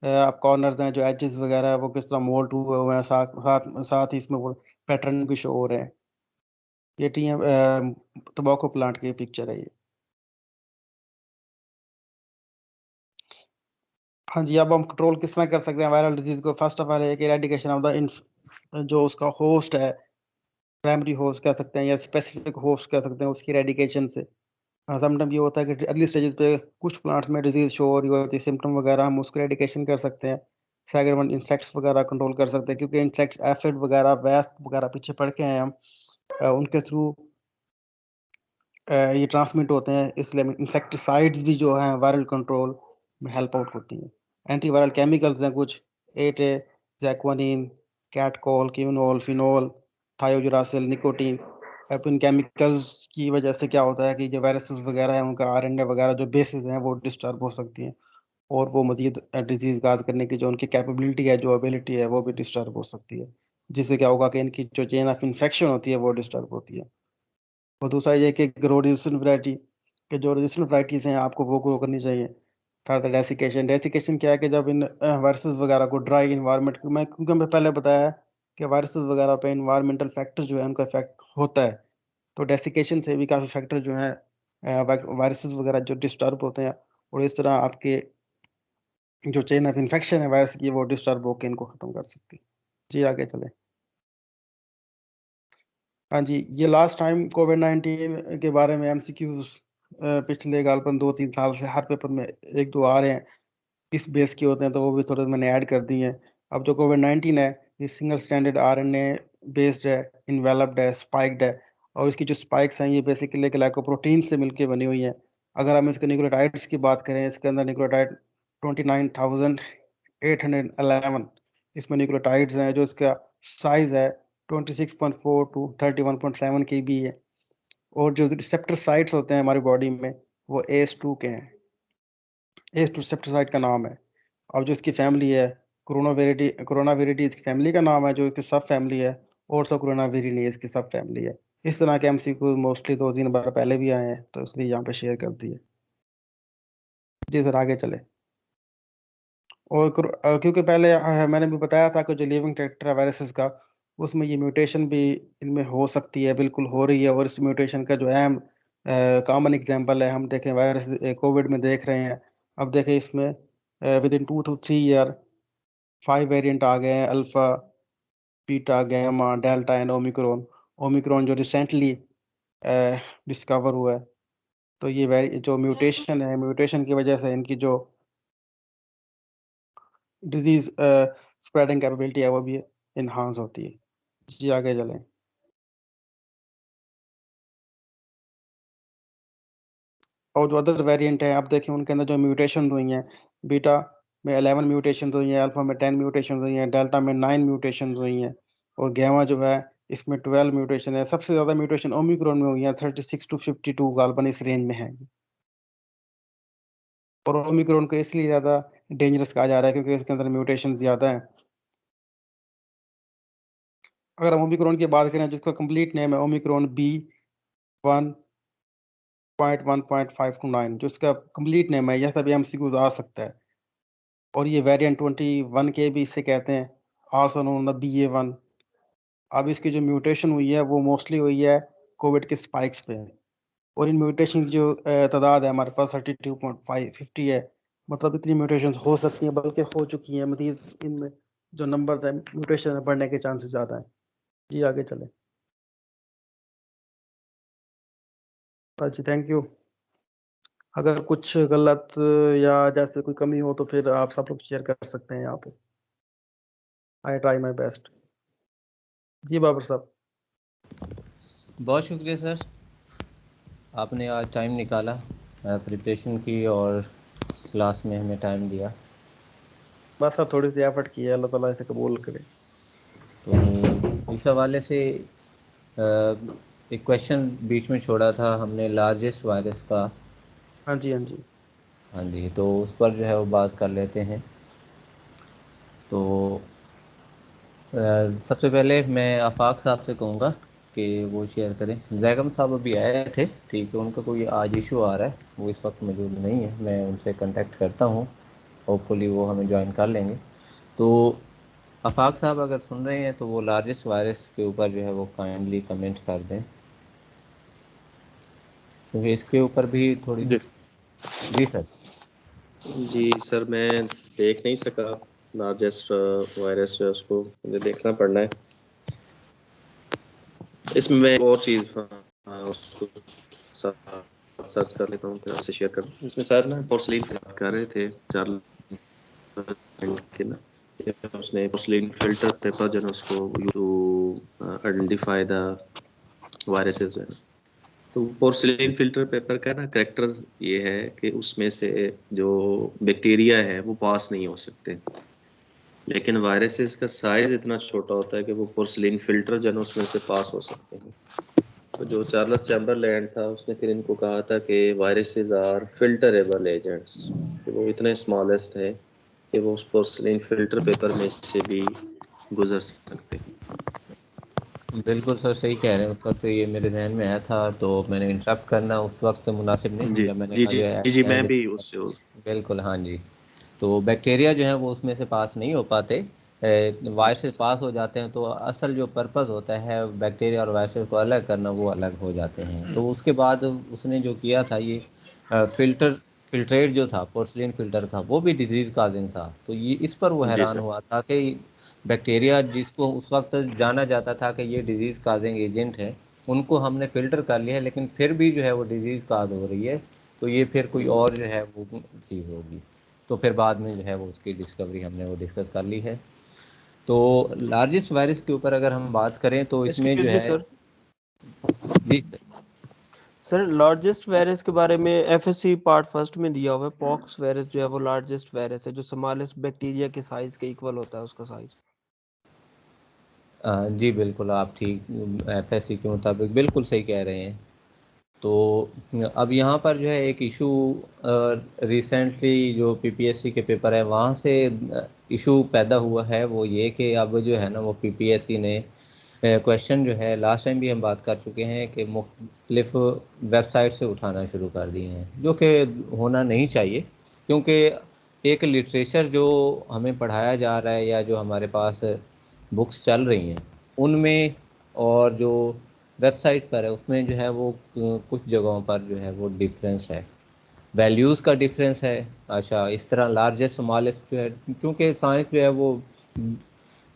आप कॉर्नर्स हैं, जो एजेस वगैरह है, वो किस तरह मोल्ट हुए हुए हैं, साथ साथ साथ ही इसमें वो पैटर्न भी शो हो रहे हैं। ये टोबैको प्लांट की पिक्चर है ये। हाँ जी, अब हम कंट्रोल किस तरह कर सकते हैं वायरल डिजीज को। फर्स्ट ऑफ ऑल एक इरेडिकेशन ऑफ द जो उसका होस्ट है, प्राइमरी होस्ट कह सकते हैं या स्पेसिफिक होस्ट कह सकते हैं, उसकी इरेडिकेशन से। समटाइम ये होता है कि अर्ली स्टेजेस पे कुछ प्लांट्स में डिजीज शो हो रही होती है, सिम्टम वगैरह, हम उसको इरेडिकेशन कर सकते हैं। सेकंड वन, इंसेक्ट्स वगैरह कंट्रोल कर सकते हैं, क्योंकि इंसेक्ट्स एफिड वगैरह, वेस्ट वगैरह पीछे पड़ के हैं हम, उनके थ्रू ये ट्रांसमिट होते हैं, इसलिए इंसेक्टिसाइड्स भी जो हैं वायरल कंट्रोल में हेल्प आउट होती हैं। एंटीवायरल केमिकल्स हैं कुछ, एटे, जैक्वानिन, कैटकोल, क्यूनोल, फिनोल, थायोजुरासिल, निकोटीन। अब इन केमिकल्स की वजह से क्या होता है कि जो वायरसेस वगैरह हैं, उनका RNA वगैरह जो बेसिस हैं वो डिस्टर्ब हो सकती हैं, और वो मजीद डिजीज काज करने की जो उनकी कैपेबिलिटी है, जो एबिलिटी है, वो भी डिस्टर्ब हो सकती है। जिससे क्या होगा कि इनकी जो चेन ऑफ इन्फेक्शन होती है वो डिस्टर्ब होती है। और दूसरा ये कि ग्रो रेजिस्टेंट वैरायटी के जो रेजिस्टेंट वैरायटीज हैं, आपको वो ग्रो करनी चाहिए। Third desiccation. डेसिकेशन क्या है कि जब इन वायरसेस वगैरह को ड्राई इन्वायरमेंट, क्योंकि मैं पहले बताया है कि वायरसेस वगैरह पे इन्वायरमेंटल फैक्टर्स जो है उनका इफेक्ट होता है। तो डेसिकेशन से भी काफ़ी फैक्टर जो है वायरसेस वगैरह जो डिस्टर्ब होते हैं, और इस तरह आपके जो चेन ऑफ इन्फेक्शन है वायरस की, वो डिस्टर्ब होकर इनको ख़त्म कर सकती है। जी आगे चले। हाँ जी, ये लास्ट टाइम कोविड-19 के बारे में MCQs पिछले गालपन 2-3 साल से हर पेपर में 1-2 आ रहे हैं, किस बेस के होते हैं, तो वो भी थोड़े मैंने ऐड कर दिए हैं। अब जो कोविड-19 है, ये सिंगल स्ट्रैंडेड RNA बेस्ड है, इन्वेलप्ड है, स्पाइक्ड है, और इसकी जो स्पाइक्स हैं ये बेसिकली ग्लाइकोप्रोटीन से मिलके बनी हुई हैं। अगर हम इसके न्यूक्लियोटाइड्स की बात करें, इसके अंदर न्यूक्लियोटाइड 29,811 इसमें न्यूक्लियोटाइड्स हैं, जो इसका साइज़ है 26.4 टू 31.7 kb है। और जो रिसेप्टर साइट्स होते हैं हमारी बॉडी में, वो ACE2 के हैं। ACE2 रिसेप्टर साइट का नाम है। और जो इसकी फैमिली है, कोरोनाविरिडी इसकी फैमिली का नाम है, जो इसकी सब फैमिली है। और सब कोरोनाविरिनी इसकी सब फैमिली है। इस तरह के MCQ मोस्टली 2-3 बार पहले भी आए हैं, तो इसलिए यहाँ पे शेयर कर दिए। जी सर, आगे चले। और क्योंकि पहले मैंने भी बताया था कि जो लिविंग टेट्रा वायरसेस का, उसमें ये म्यूटेशन भी इनमें हो सकती है, बिल्कुल हो रही है। और इस म्यूटेशन का जो अहम कॉमन एग्जांपल है, हम देखें वायरस कोविड में देख रहे हैं। अब देखें इसमें within 2 to 3 year 5 variant आ गए हैं, alpha, beta, gamma, delta and omicron. Omicron जो रिसेंटली डिस्कवर हुआ है। तो ये जो म्यूटेशन है, म्यूटेशन की वजह से इनकी जो डिजीज स्प्रेडिंग कैपेबिलिटी है, वो भी इन्हांस होती है। जी आगे चलें। और जो अदर वेरिएंट हैं, आप देखें उनके अंदर जो म्यूटेशन हुई हैं, बीटा में 11 म्यूटेशन हुई हैं, अल्फा में 10 म्यूटेशन हुई हैं, डेल्टा में 9 म्यूटेशन हुई हैं, और गामा जो है इसमें 12 म्यूटेशन है। सबसे ज़्यादा म्यूटेशन ओमिक्रॉन में हुई हैं, 36 to 52 गालबन इस रेंज में है। और ओमिक्रॉन को इसलिए ज़्यादा डेंजरस कहा जा रहा है क्योंकि इसके अंदर म्यूटेशन ज़्यादा है। अगर हम ओमिक्रॉन की बात करें, जिसका कंप्लीट नेम है ओमिक्रॉन B1.1.5 to 9, जो इसका कंप्लीट नेम है, यह सभी MCQs आ सकता है। और ये वेरिएंट 21 के भी इसे कहते हैं, आल्सो नोन द BA1। अब इसकी जो म्यूटेशन हुई है वो मोस्टली हुई है कोविड के स्पाइक्स पे है, और इन म्यूटेशन की जो तादाद है हमारे पास 32.550 है, मतलब इतनी म्यूटेशन हो सकती हैं, बल्कि हो चुकी हैं, मतलब इनमें जो नंबर है म्यूटेशन बढ़ने के चांसेस ज़्यादा हैं। जी आगे चले। अच्छा, थैंक यू। अगर कुछ गलत या जैसे कोई कमी हो तो फिर आप सब लोग शेयर कर सकते हैं यहाँ पे। I try my best. जी बाबर साहब। बहुत शुक्रिया सर, आपने आज टाइम निकाला प्रिपरेशन की और क्लास में हमें टाइम दिया। बस आप थोड़ी सी एफर्ट की है, अल्लाह ताला इसे कबूल करे। तो इस हवाले से एक क्वेश्चन बीच में छोड़ा था हमने लार्जेस्ट वायरस का। हाँ जी, हाँ जी। हाँ जी, तो उस पर जो है वो बात कर लेते हैं। तो सबसे पहले मैं आफाक साहब से कहूँगा कि वो शेयर करें। जैगम साहब अभी आए थे, ठीक है, उनका कोई आज इशू आ रहा है, वो इस वक्त मौजूद नहीं है, मैं उनसे कांटेक्ट करता हूँ, होपफुली वो हमें ज्वाइन कर लेंगे। तो आफाक साहब अगर सुन रहे हैं तो वो लार्जेस्ट वायरस के ऊपर जो है वो काइंडली कमेंट कर दें, क्योंकि इसके ऊपर भी थोड़ी। जी जी सर। जी सर, मैं देख नहीं सका लार्जेस्ट वायरस जो है उसको मुझे देखना पड़ना है। इसमें मैं एक और चीज़ उसको साथ सर्च कर लेता हूँ, फिर आपसे शेयर कर। इसमें सर ना पोर्सलीन की बात कर रहे थे चार्ल्स के ना, उसने पोर्सलीन फिल्टर पेपर जो है उसको टू आइडेंटिफाई द वायरसेस जो है। तो पोर्सिलेन फिल्टर पेपर का ना करेक्टर ये है कि उसमें से जो बैक्टीरिया है वो पास नहीं हो सकते, लेकिन वायरसेस का साइज इतना छोटा होता है कि वो पोर्सिलेन फिल्टर जो है उसमें से पास हो सकते हैं। तो जो चार्ल्स चैम्बरलैंड था उसने फिर इनको कहा था कि वायरसेस आर फिल्टरेबल एजेंट्स, कि वो इतने स्मॉलेस्ट है कि वो उस पोर्सिलेन फिल्टर पेपर में से भी गुजर सकते हैं। बिल्कुल सर, सही कह रहे हैं। उस वक्त ये मेरे जहन में आया था, तो मैंने इंटरप्ट करना उस वक्त मुनासिब नहीं जी समझा, मैंने जी कहा जी जो है जी जी मैं एंड। भी उससे बिल्कुल, हाँ जी। तो बैक्टीरिया जो है वो उसमें से पास नहीं हो पाते, वायरसेस पास हो जाते हैं, तो असल जो पर्पस होता है बैक्टीरिया और वायरसेस को अलग करना, वो अलग हो जाते हैं। तो उसके बाद उसने जो किया था ये फिल्ट्रेट जो था, पोर्सिलिन फिल्टर था, वो भी डिजीज़ काजिंग था। तो ये इस पर वो जी हैरान सर। हुआ था कि बैक्टीरिया जिसको उस वक्त जाना जाता था कि ये डिजीज़ काजिंग एजेंट है, उनको हमने फ़िल्टर कर लिया है, लेकिन फिर भी जो है वो डिजीज़ काज हो रही है। तो ये फिर कोई और जो है वो चीज़ होगी। तो फिर बाद में जो है वो उसकी डिस्कवरी हमने वो डिस्कस कर ली है। तो लार्जेस्ट वायरस के ऊपर अगर हम बात करें तो इसमें जो एक्सक्यूज मी है। सर। जी सर लार्जेस्ट वायरस के बारे में एफएससी पार्ट फर्स्ट में दिया हुआ है। पॉक्स वायरस जो है वो लार्जेस्ट वायरस है, जो स्मॉलेस्ट बैक्टीरिया के साइज के इक्वल होता है उसका साइज। जी बिल्कुल, आप ठीक एफएससी के मुताबिक बिल्कुल सही कह रहे हैं। तो अब यहाँ पर जो है एक इशू रिसेंटली जो पीपीएससी के पेपर है वहाँ से इशू पैदा हुआ है, वो ये कि अब जो है ना वो पीपीएससी ने क्वेश्चन जो है, लास्ट टाइम भी हम बात कर चुके हैं कि मुख्तलिफ वेबसाइट से उठाना शुरू कर दिए हैं, जो कि होना नहीं चाहिए। क्योंकि एक लिटरेचर जो हमें पढ़ाया जा रहा है या जो हमारे पास बुक्स चल रही हैं उनमें, और जो वेबसाइट पर है उसमें जो है वो कुछ जगहों पर जो है वो डिफरेंस है, वैल्यूज़ का डिफरेंस है। अच्छा, इस तरह लार्जेस्ट स्मॉलेस्ट जो है, चूँकि साइंस जो है वो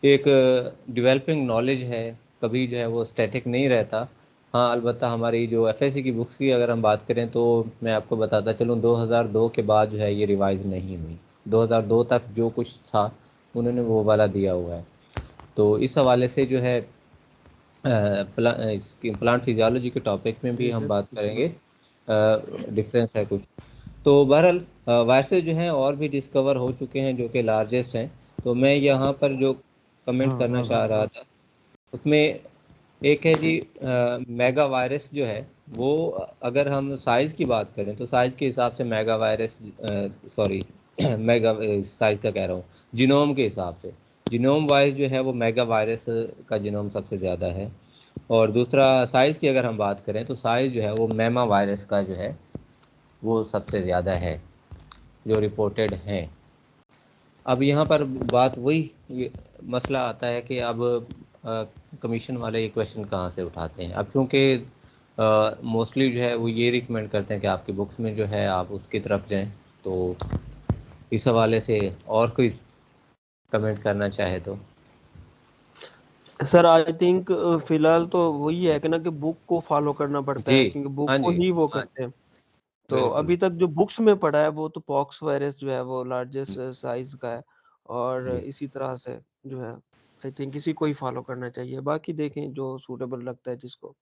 एक डेवलपिंग नॉलेज है, कभी जो है वो स्टैटिक नहीं रहता। हाँ, अलबत्ता हमारी जो एफएससी की बुक्स की अगर हम बात करें तो मैं आपको बताता चलूँ 2002 के बाद जो है ये रिवाइज नहीं हुई। 2002 तक जो कुछ था उन्होंने वो वाला दिया हुआ है। तो इस हवाले से जो है इसकी प्लांट फिजियोलॉजी के टॉपिक में भी हम बात करेंगे, डिफरेंस है कुछ। तो बहरहाल वायरसेस जो हैं और भी डिस्कवर हो चुके हैं जो कि लार्जेस्ट हैं। तो मैं यहाँ पर जो कमेंट करना चाह रहा था उसमें एक है जी, मेगा वायरस जो है वो, अगर हम साइज़ की बात करें तो साइज़ के हिसाब से mega virus, sorry mega size का कह रहा हूँ, जीनोम के हिसाब से जीनोम वाइज जो है वो मेगा वायरस का जीनोम सबसे ज़्यादा है। और दूसरा साइज़ की अगर हम बात करें तो साइज़ जो है वो मेमा वायरस का जो है वो सबसे ज़्यादा है जो रिपोर्टेड हैं। अब यहाँ पर बात वही मसला आता है कि अब कमीशन वाले ये क्वेश्चन कहाँ से उठाते हैं। अब चूँकि मोस्टली जो है वो ये रिकमेंड करते हैं कि आपकी बुक्स में जो है आप उसकी तरफ जाएं। तो इस हवाले से और कोई कमेंट करना चाहे तो। सर आई थिंक फिलहाल तो वही है कि ना कि बुक को फॉलो करना पड़ता जी है, क्योंकि बुक हाँ को जी, ही वो हाँ करते हैं। तो बिल्कुल। अभी तक जो बुक्स में पढ़ा है वो तो पॉक्स वायरस जो है वो लार्जेस्ट साइज का है, और जी इसी तरह से जो है आई थिंक इसी को ही फॉलो करना चाहिए, बाकी देखें जो सूटेबल लगता है जिसको।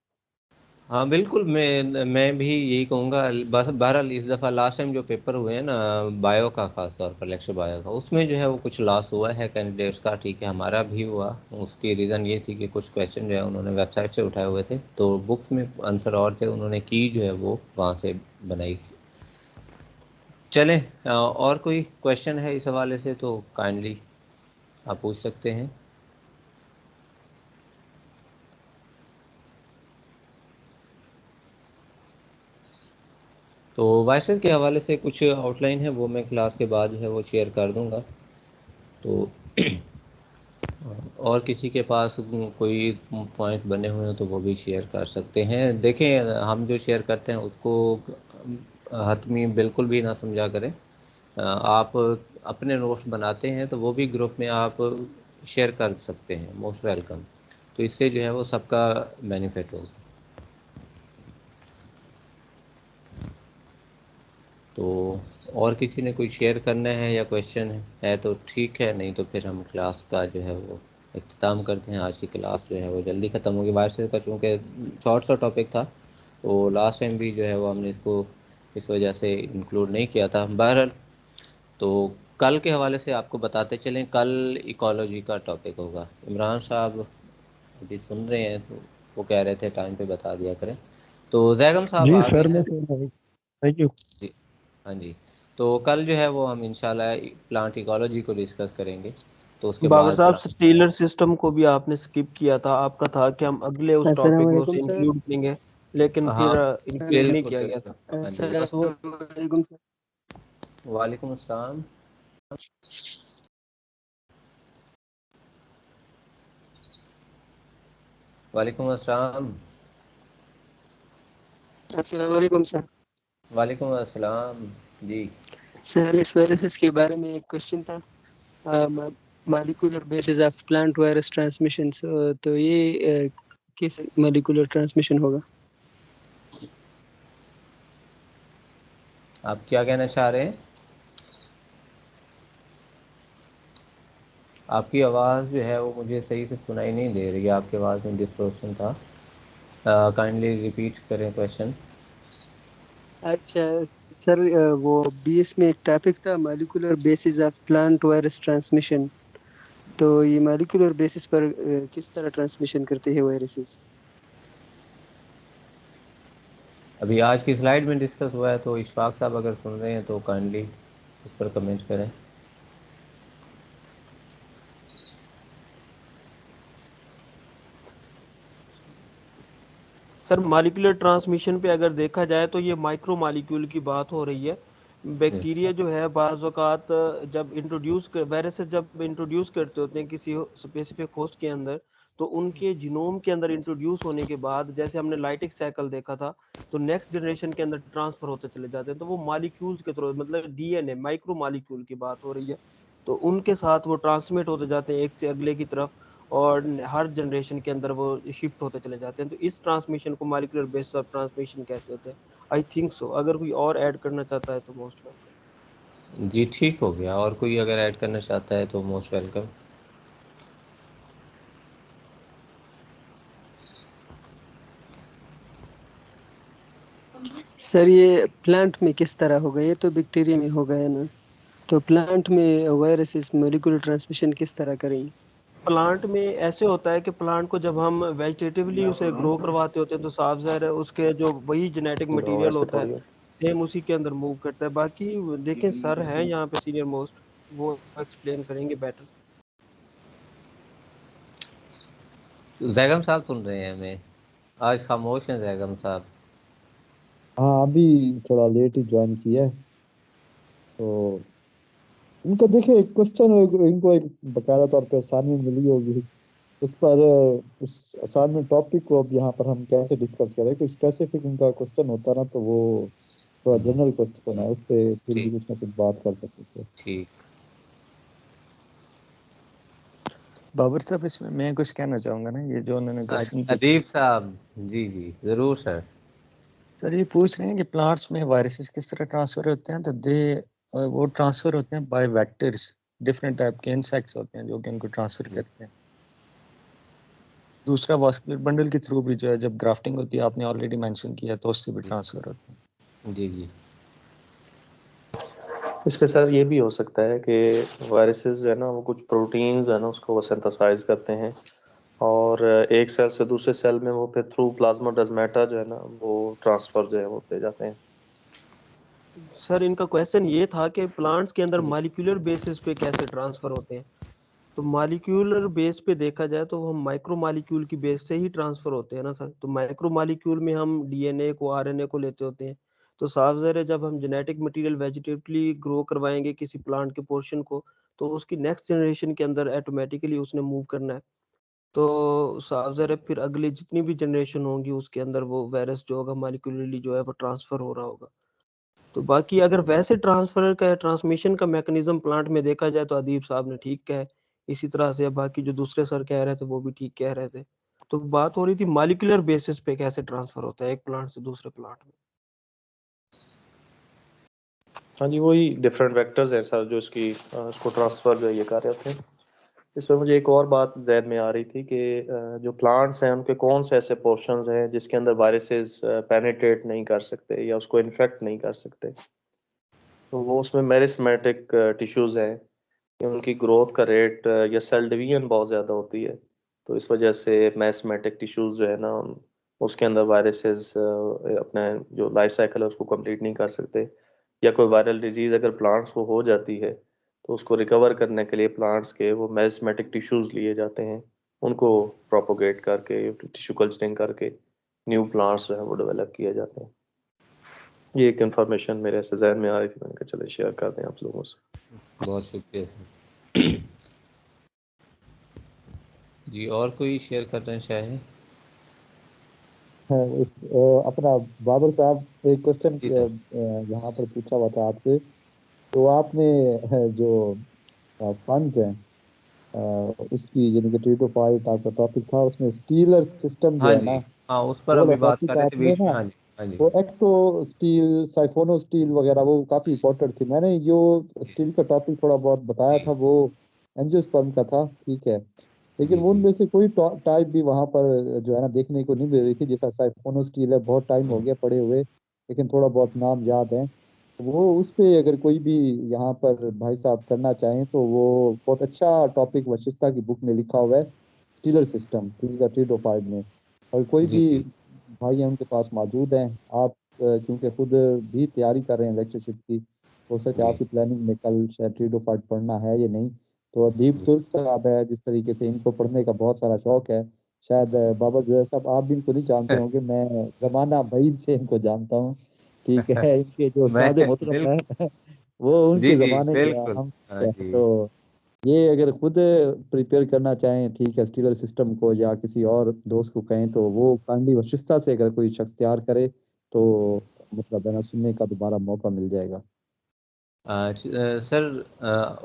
हाँ बिल्कुल, मैं भी यही कहूँगा। बस बहरहाल इस दफ़ा लास्ट टाइम जो पेपर हुए हैं ना बायो का, खास तौर पर लेक्चर बायो का, उसमें जो है वो कुछ लॉस हुआ है कैंडिडेट्स का। ठीक है, हमारा भी हुआ। उसकी रीज़न ये थी कि कुछ क्वेश्चन जो है उन्होंने वेबसाइट से उठाए हुए थे, तो बुक्स में आंसर और थे, उन्होंने की जो है वो वहाँ से बनाई। चलें, और कोई क्वेश्चन है इस हवाले से तो काइंडली आप पूछ सकते हैं। तो वायरसेस के हवाले से कुछ आउटलाइन है, वो मैं क्लास के बाद जो है वो शेयर कर दूंगा। तो और किसी के पास कोई पॉइंट बने हुए हैं तो वो भी शेयर कर सकते हैं। देखें, हम जो शेयर करते हैं उसको हतमी बिल्कुल भी ना समझा करें। आप अपने नोट्स बनाते हैं तो वो भी ग्रुप में आप शेयर कर सकते हैं, मोस्ट वेलकम। तो इससे जो है वो सबका बेनिफिट होगा। तो और किसी ने कोई शेयर करना है या क्वेश्चन है तो ठीक है, नहीं तो फिर हम क्लास का जो है वो इख्तिताम करते हैं। आज की क्लास जो है वो जल्दी ख़त्म होगी। वायरसेस का चूँकि शॉर्ट सा टॉपिक था, तो लास्ट टाइम भी जो है वो हमने इसको इस वजह से इंक्लूड नहीं किया था। बहरहाल, तो कल के हवाले से आपको बताते चलें, कल इकोलॉजी का टॉपिक होगा। इमरान साहब अभी सुन रहे हैं तो वो कह रहे थे टाइम पे बता दिया करें। तो जैगम साहब जी आ गए सर, मैं हैं। सुन रहा हूँ। Thank you. जी हाँ जी। तो कल जो है वो हम इंशाल्लाह प्लांट इकोलॉजी को डिस्कस करेंगे। तो उसके बाबर बाद साहब फिर स्टीलर सिस्टम को भी आपने स्किप किया था, आपका था कि हम अगले उस अस्सलाम टॉपिक में उसे वालेकुम सर। इंक्लूड करेंगे, लेकिन हाँ फिर इंक्लूड नहीं बिल्कुल किया गया बिल्कुल। सर। हाँ जी, बस वो अस्सलाम वालेकुम सर। वालेकुम अस्सलाम। वालेकुम अस्सलाम। अस्सलाम वालेकुम सर। वालेकुम अस्सलाम जी। सर इस वायरसेस के बारे में एक क्वेश्चन था। Molecular basis of plant virus transmission, तो ये किस मॉलिक्यूलर ट्रांसमिशन होगा? आप क्या कहना चाह रहे हैं? आपकी आवाज़ जो है वो मुझे सही से सुनाई नहीं दे रही है, आपकी आवाज़ में डिस्टॉर्शन था। काइंडली रिपीट करें क्वेश्चन। अच्छा सर, वो बीएस में एक टॉपिक था molecular basis of plant virus transmission. तो ये मॉलिक्यूलर बेसिस पर किस तरह ट्रांसमिशन करते हैं वायरसेस? अभी आज की स्लाइड में डिस्कस हुआ है, तो इशफाक साहब अगर सुन रहे हैं तो काइंडली उस पर कमेंट करें। सर मॉलिक्यूलर ट्रांसमिशन पे अगर देखा जाए तो ये माइक्रो मॉलिक्यूल की बात हो रही है। जी बैक्टीरिया जो है बाज़ औक़ात जब वायरसेस जब इंट्रोड्यूस करते होते हैं किसी स्पेसिफिक होस्ट के अंदर, तो उनके जीनोम के अंदर इंट्रोड्यूस होने के बाद जैसे हमने लाइटिक साइकिल देखा था, तो नेक्स्ट जनरेशन के अंदर ट्रांसफर होते चले जाते हैं। तो वो मॉलिक्यूल्स के थ्रू, मतलब डीएनए माइक्रो मॉलिक्यूल की बात हो रही है, तो उनके साथ वो ट्रांसमिट होते जाते हैं एक से अगले की तरफ, और हर जनरेशन के अंदर वो शिफ्ट होते चले जाते हैं। तो इस ट्रांसमिशन को मॉलिक्यूलर बेसिस ऑफ ट्रांसमिशन कहते होते हैं। I think so. अगर कोई और ऐड करना चाहता है तो मोस्ट वेलकम। जी ठीक हो गया। और कोई अगर ऐड करना चाहता है तो मोस्ट वेलकम। सर ये प्लांट में किस तरह होगा? ये तो बैक्टीरिया में होगा है ना, तो प्लांट में वायरसेस मॉलिक्यूलर ट्रांसमिशन किस तरह करेंगे? प्लांट में ऐसे होता है कि प्लांट को जब हम वेजिटेटिवली उसे ग्रो करवाते होते हैं तो साफ ज़ाहिर है उसके जो वही जेनेटिक ब्रो मटेरियल ऐसे होता है थोड़ी है। सेम उसी के अंदर मूव करता है। बाकी देखें सर हैं यहाँ पे सीनियर मोस्ट, वो एक्सप्लेन करेंगे बेटर। जैगम साहब सुन रहे हैं हमें? आज खामोश हैं जैगम साहब। हाँ, अभी थोड़ा लेट ही ज्वाइन किया है। तो इनका देखिए एक क्वेश्चन, इनको एक बकायदा तौर पे असाइनमेंट मिली होगी उस पर उस असाइनमेंट टॉपिक को अब यहाँ पर हम कैसे डिस्कस करें, कोई स्पेसिफिक उनका क्वेश्चन होता ना तो वो थोड़ा जनरल क्वेश्चन है, उस पर फिर भी ठीक कुछ ना कुछ बात कर सकते थे। ठीक। बाबर साहब इसमें मैं कुछ कहना चाहूँगा ना, ये जो उन्होंने क्वेश्चन पूछा अदीब साहब, जी जी ज़रूर सर। सर, ये पूछ रहे हैं कि प्लांट्स में वायरसेस किस तरह ट्रांसफर होते हैं, तो वो ट्रांसफर होते हैं बाय वेक्टर्स, डिफरेंट टाइप के इंसेक्ट्स होते हैं जो कि उनको ट्रांसफर करते हैं। दूसरा वास्कुलर बंडल के थ्रू भी जो है जब ग्राफ्टिंग होती है, आपने ऑलरेडी मेंशन किया, तो उससे भी ट्रांसफर होते हैं। जी जी। इसमें सर ये भी हो सकता है कि वायरसेस जो है ना वो कुछ प्रोटीन्स है ना उसको वो सिंथेसाइज करते हैं और एक सेल से दूसरे सेल में वो फिर थ्रू प्लाज्माडेस्माटा जो है ना वो ट्रांसफर जो है वो होते जाते हैं। सर इनका क्वेश्चन ये था कि प्लांट्स के अंदर जी। मॉलिक्यूलर बेसिस पे कैसे ट्रांसफर होते हैं। तो मॉलिक्यूलर बेस पे देखा जाए तो हम माइक्रो मॉलिक्यूल की बेस से ही ट्रांसफर होते हैं ना सर। तो माइक्रो मॉलिक्यूल में हम डीएनए को, आरएनए को लेते होते हैं। तो साफ ज़ाहिर है जब हम जेनेटिक मटेरियल वेजिटेटिवली ग्रो करवाएंगे किसी प्लांट के पोर्शन को, तो उसकी नेक्स्ट जनरेशन के अंदर ऑटोमेटिकली उसने मूव करना है। तो साफ ज़ाहिर है फिर अगली जितनी भी जनरेशन होंगी उसके अंदर वो वायरस जो होगा मॉलिक्यूलरली जो है वो ट्रांसफर हो रहा होगा। तो बाकी अगर वैसे ट्रांसफर का ट्रांसमिशन का मैकेनिज्म प्लांट में देखा जाए तो अदीब साहब ने ठीक कहा है। इसी तरह से बाकी जो दूसरे सर कह रहे थे वो भी ठीक कह रहे थे। तो बात हो रही थी मॉलिक्यूलर बेसिस पे कैसे ट्रांसफर होता है एक प्लांट से दूसरे प्लांट में। हाँ जी, वही डिफरेंट वेक्टर्स हैं सर जो इसको ट्रांसफर जो ये कर रहे थे। इस पर मुझे एक और बात जहन में आ रही थी कि जो प्लांट्स हैं उनके कौन से ऐसे पोर्शंस हैं जिसके अंदर वायरसेस पेनिट्रेट नहीं कर सकते या उसको इन्फेक्ट नहीं कर सकते। तो वो उसमें मेरिस्मेटिक टिश्यूज हैं कि उनकी ग्रोथ का रेट या सेल डिवीजन बहुत ज़्यादा होती है। तो इस वजह से मेरिस्मेटिक टिश्यूज जो है ना उसके अंदर वायरसेस अपना जो लाइफ साइकिल है उसको कंप्लीट नहीं कर सकते। या कोई वायरल डिजीज़ अगर प्लांट्स को हो जाती है तो उसको रिकवर करने के लिए प्लांट्स के वो मेरिस्मेटिक टिश्यूज लिए जाते हैं, उनको प्रोपोगेट करके टिश्यू कल्चरिंग करके न्यू प्लांट्स जो है वो डेवलप किए जाते हैं। ये एक इन्फॉर्मेशन मेरे ऐसे जहन में आ रही थी, मैंने कहा चले शेयर कर दें आप लोगों से। बहुत शुक्रिया सर। जी और कोई शेयर करना चाहे? अपना बाबर साहब एक क्वेश्चन जी सर। यहाँ पर पूछा हुआ था आपसे, तो आपने जो फंड्स हैं उसकी यानी कि ट्रीटोफाइट आपका टॉपिक था, उसमें स्टीलर सिस्टम जो हाँ है ना जी, हाँ उस पर वो वाला अभी बात कर टॉपिक रहे थे आपने बीच में। ना, हाँ जी हाँ जी। वो एक्टो स्टील, साइफोनो स्टील वगैरह वो काफी इंपॉर्टेंट थी। मैंने जो जी स्टील का टॉपिक थोड़ा बहुत बताया जी था वो एंजियोस्पर्म का था, ठीक है, लेकिन जी वो जी। उनमें से कोई टाइप भी वहां पर जो है ना देखने को नहीं मिल रही थी। जैसा साइफोनो स्टील है, बहुत टाइम हो गया पड़े हुए, लेकिन थोड़ा बहुत नाम याद है। वो उस पे अगर कोई भी यहाँ पर भाई साहब करना चाहें तो वो बहुत अच्छा टॉपिक वशिष्ठा की बुक में लिखा हुआ है, स्टीलर सिस्टम, ठीक है, ट्रीडोफाइड में। और कोई जी भी जी भाई हैं उनके पास मौजूद हैं, आप क्योंकि खुद भी तैयारी कर रहे हैं लेक्चरशिप की, हो सके जी आपकी प्लानिंग में कल शायद ट्रीडोफाइड पढ़ना है या नहीं, तो अदीब जी। तुर्क साहब है, जिस तरीके से इनको पढ़ने का बहुत सारा शौक है। शायद बाबा जो साहब आप भी इनको नहीं जानते होंगे, मैं जमाना बईद से इनको जानता हूँ, ठीक है, इनके जो मैं उस्ताद मोहतरम बिल्कुल। है वो जी उनके जी जमाने के हैं, बिल्कुल। हम हाँ जी। तो ये अगर खुद प्रिपेयर करना चाहें, ठीक है, स्टीलर सिस्टम को, या किसी और दोस्त को कहें तो वो काइंडली वशिष्ठा से अगर कोई शख्स तैयार करे तो मतलब है ना सुनने का दोबारा मौका मिल जाएगा। सर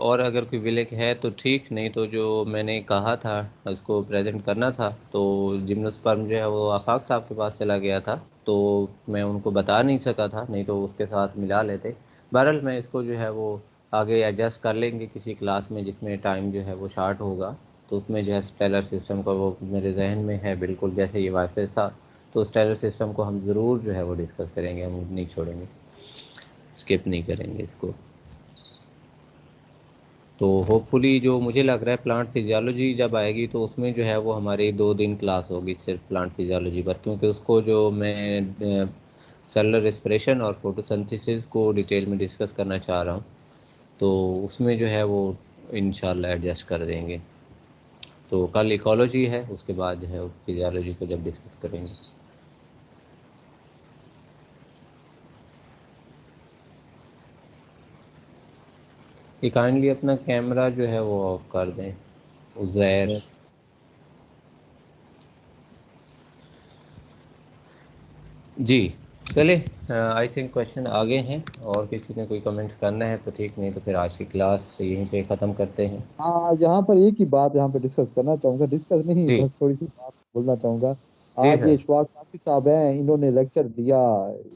और अगर कोई विलेक है तो ठीक, नहीं तो जो मैंने कहा था उसको प्रेजेंट करना था तो जिम्नोस्पर्म जो है वो आफाक साहब के पास चला गया था, तो मैं उनको बता नहीं सका था, नहीं तो उसके साथ मिला लेते। बहरहाल मैं इसको जो है वो आगे एडजस्ट कर लेंगे किसी क्लास में जिसमें टाइम जो है वो शार्ट होगा, तो उसमें जो है स्टेलर सिस्टम का वो मेरे जहन में है बिल्कुल, जैसे ये वाइसेस था तो स्टेलर सिस्टम को हम ज़रूर जो है वो डिस्कस करेंगे, हम नहीं छोड़ेंगे, स्किप नहीं करेंगे इसको। तो होपफुली जो मुझे लग रहा है प्लांट फिजियोलॉजी जब आएगी तो उसमें जो है वो हमारी 2 दिन क्लास होगी सिर्फ प्लांट फिजियोलॉजी पर, क्योंकि उसको जो मैं सेलुलर रेस्पिरेशन और फोटोसिंथेसिस को डिटेल में डिस्कस करना चाह रहा हूँ, तो उसमें जो है वो इंशाल्लाह एडजस्ट कर देंगे। तो कल इकोलॉजी है, उसके बाद जो है फिजियोलॉजी को जब डिस्कस करेंगे। ये काइंडली अपना कैमरा जो है वो ऑफ कर दें, उज़ैर। जी चले, आई थिंक क्वेश्चन आगे हैं, और किसी ने कोई कमेंट करना है तो ठीक, नहीं तो फिर आज की क्लास यहीं पे ख़त्म करते हैं। हाँ, यहाँ पर एक ही बात यहाँ पे डिस्कस करना चाहूंगा, डिस्कस नहीं जी बस थोड़ी सी बात बोलना चाहूंगा। जी आज ये सर। इशफाक साकी साहब हैं, इन्होंने लेक्चर दिया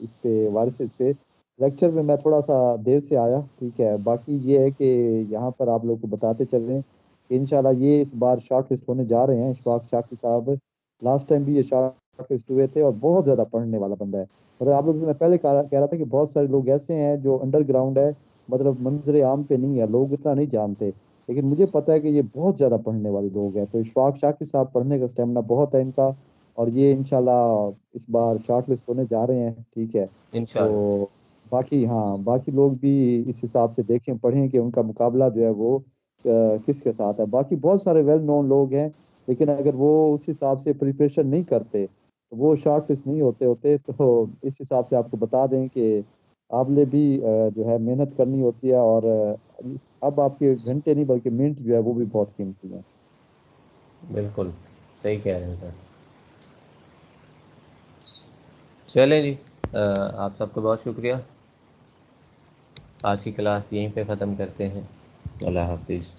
इस पे, वारिस पे। लेक्चर में मैं थोड़ा सा देर से आया, ठीक है। बाकी ये है कि यहाँ पर आप लोग को बताते चल रहे हैं कि इंशाल्लाह ये इस बार शॉर्ट लिस्ट होने जा रहे हैं, इशफाक साकी साहब। लास्ट टाइम भी ये शॉर्ट लिस्ट हुए थे, और बहुत ज्यादा पढ़ने वाला बंदा है। मतलब आप लोग से मैं पहले कह रहा था कि बहुत सारे लोग ऐसे हैं जो अंडरग्राउंड है, मतलब मंजरे आम पे नहीं है, लोग इतना नहीं जानते। लेकिन मुझे पता है कि ये बहुत ज्यादा पढ़ने वाले लोग हैं। तो इशफाक शाकिर साहब, पढ़ने का स्टेमिना बहुत है इनका, और ये इंशाल्लाह इस बार शॉर्ट लिस्ट होने जा रहे हैं, ठीक है। इंशाल्लाह। तो बाकी, हाँ, बाकी लोग भी इस हिसाब से देखें, पढ़ें कि उनका मुकाबला जो है वो किसके साथ है। बाकी बहुत सारे वेल नोन लोग हैं, लेकिन अगर वो उस हिसाब से प्रिपरेशन नहीं करते तो वो शॉर्ट लिस्ट नहीं होते। तो इस हिसाब से आपको बता दें कि आपने भी जो है मेहनत करनी होती है, और अब आपके घंटे नहीं बल्कि मिनट जो है वो भी बहुत कीमती है। बिल्कुल सही कह रहे हैं सर। चलें जी, आप सबका बहुत शुक्रिया। आज की क्लास यहीं पे ख़त्म करते हैं। अल्लाह हाफिज़।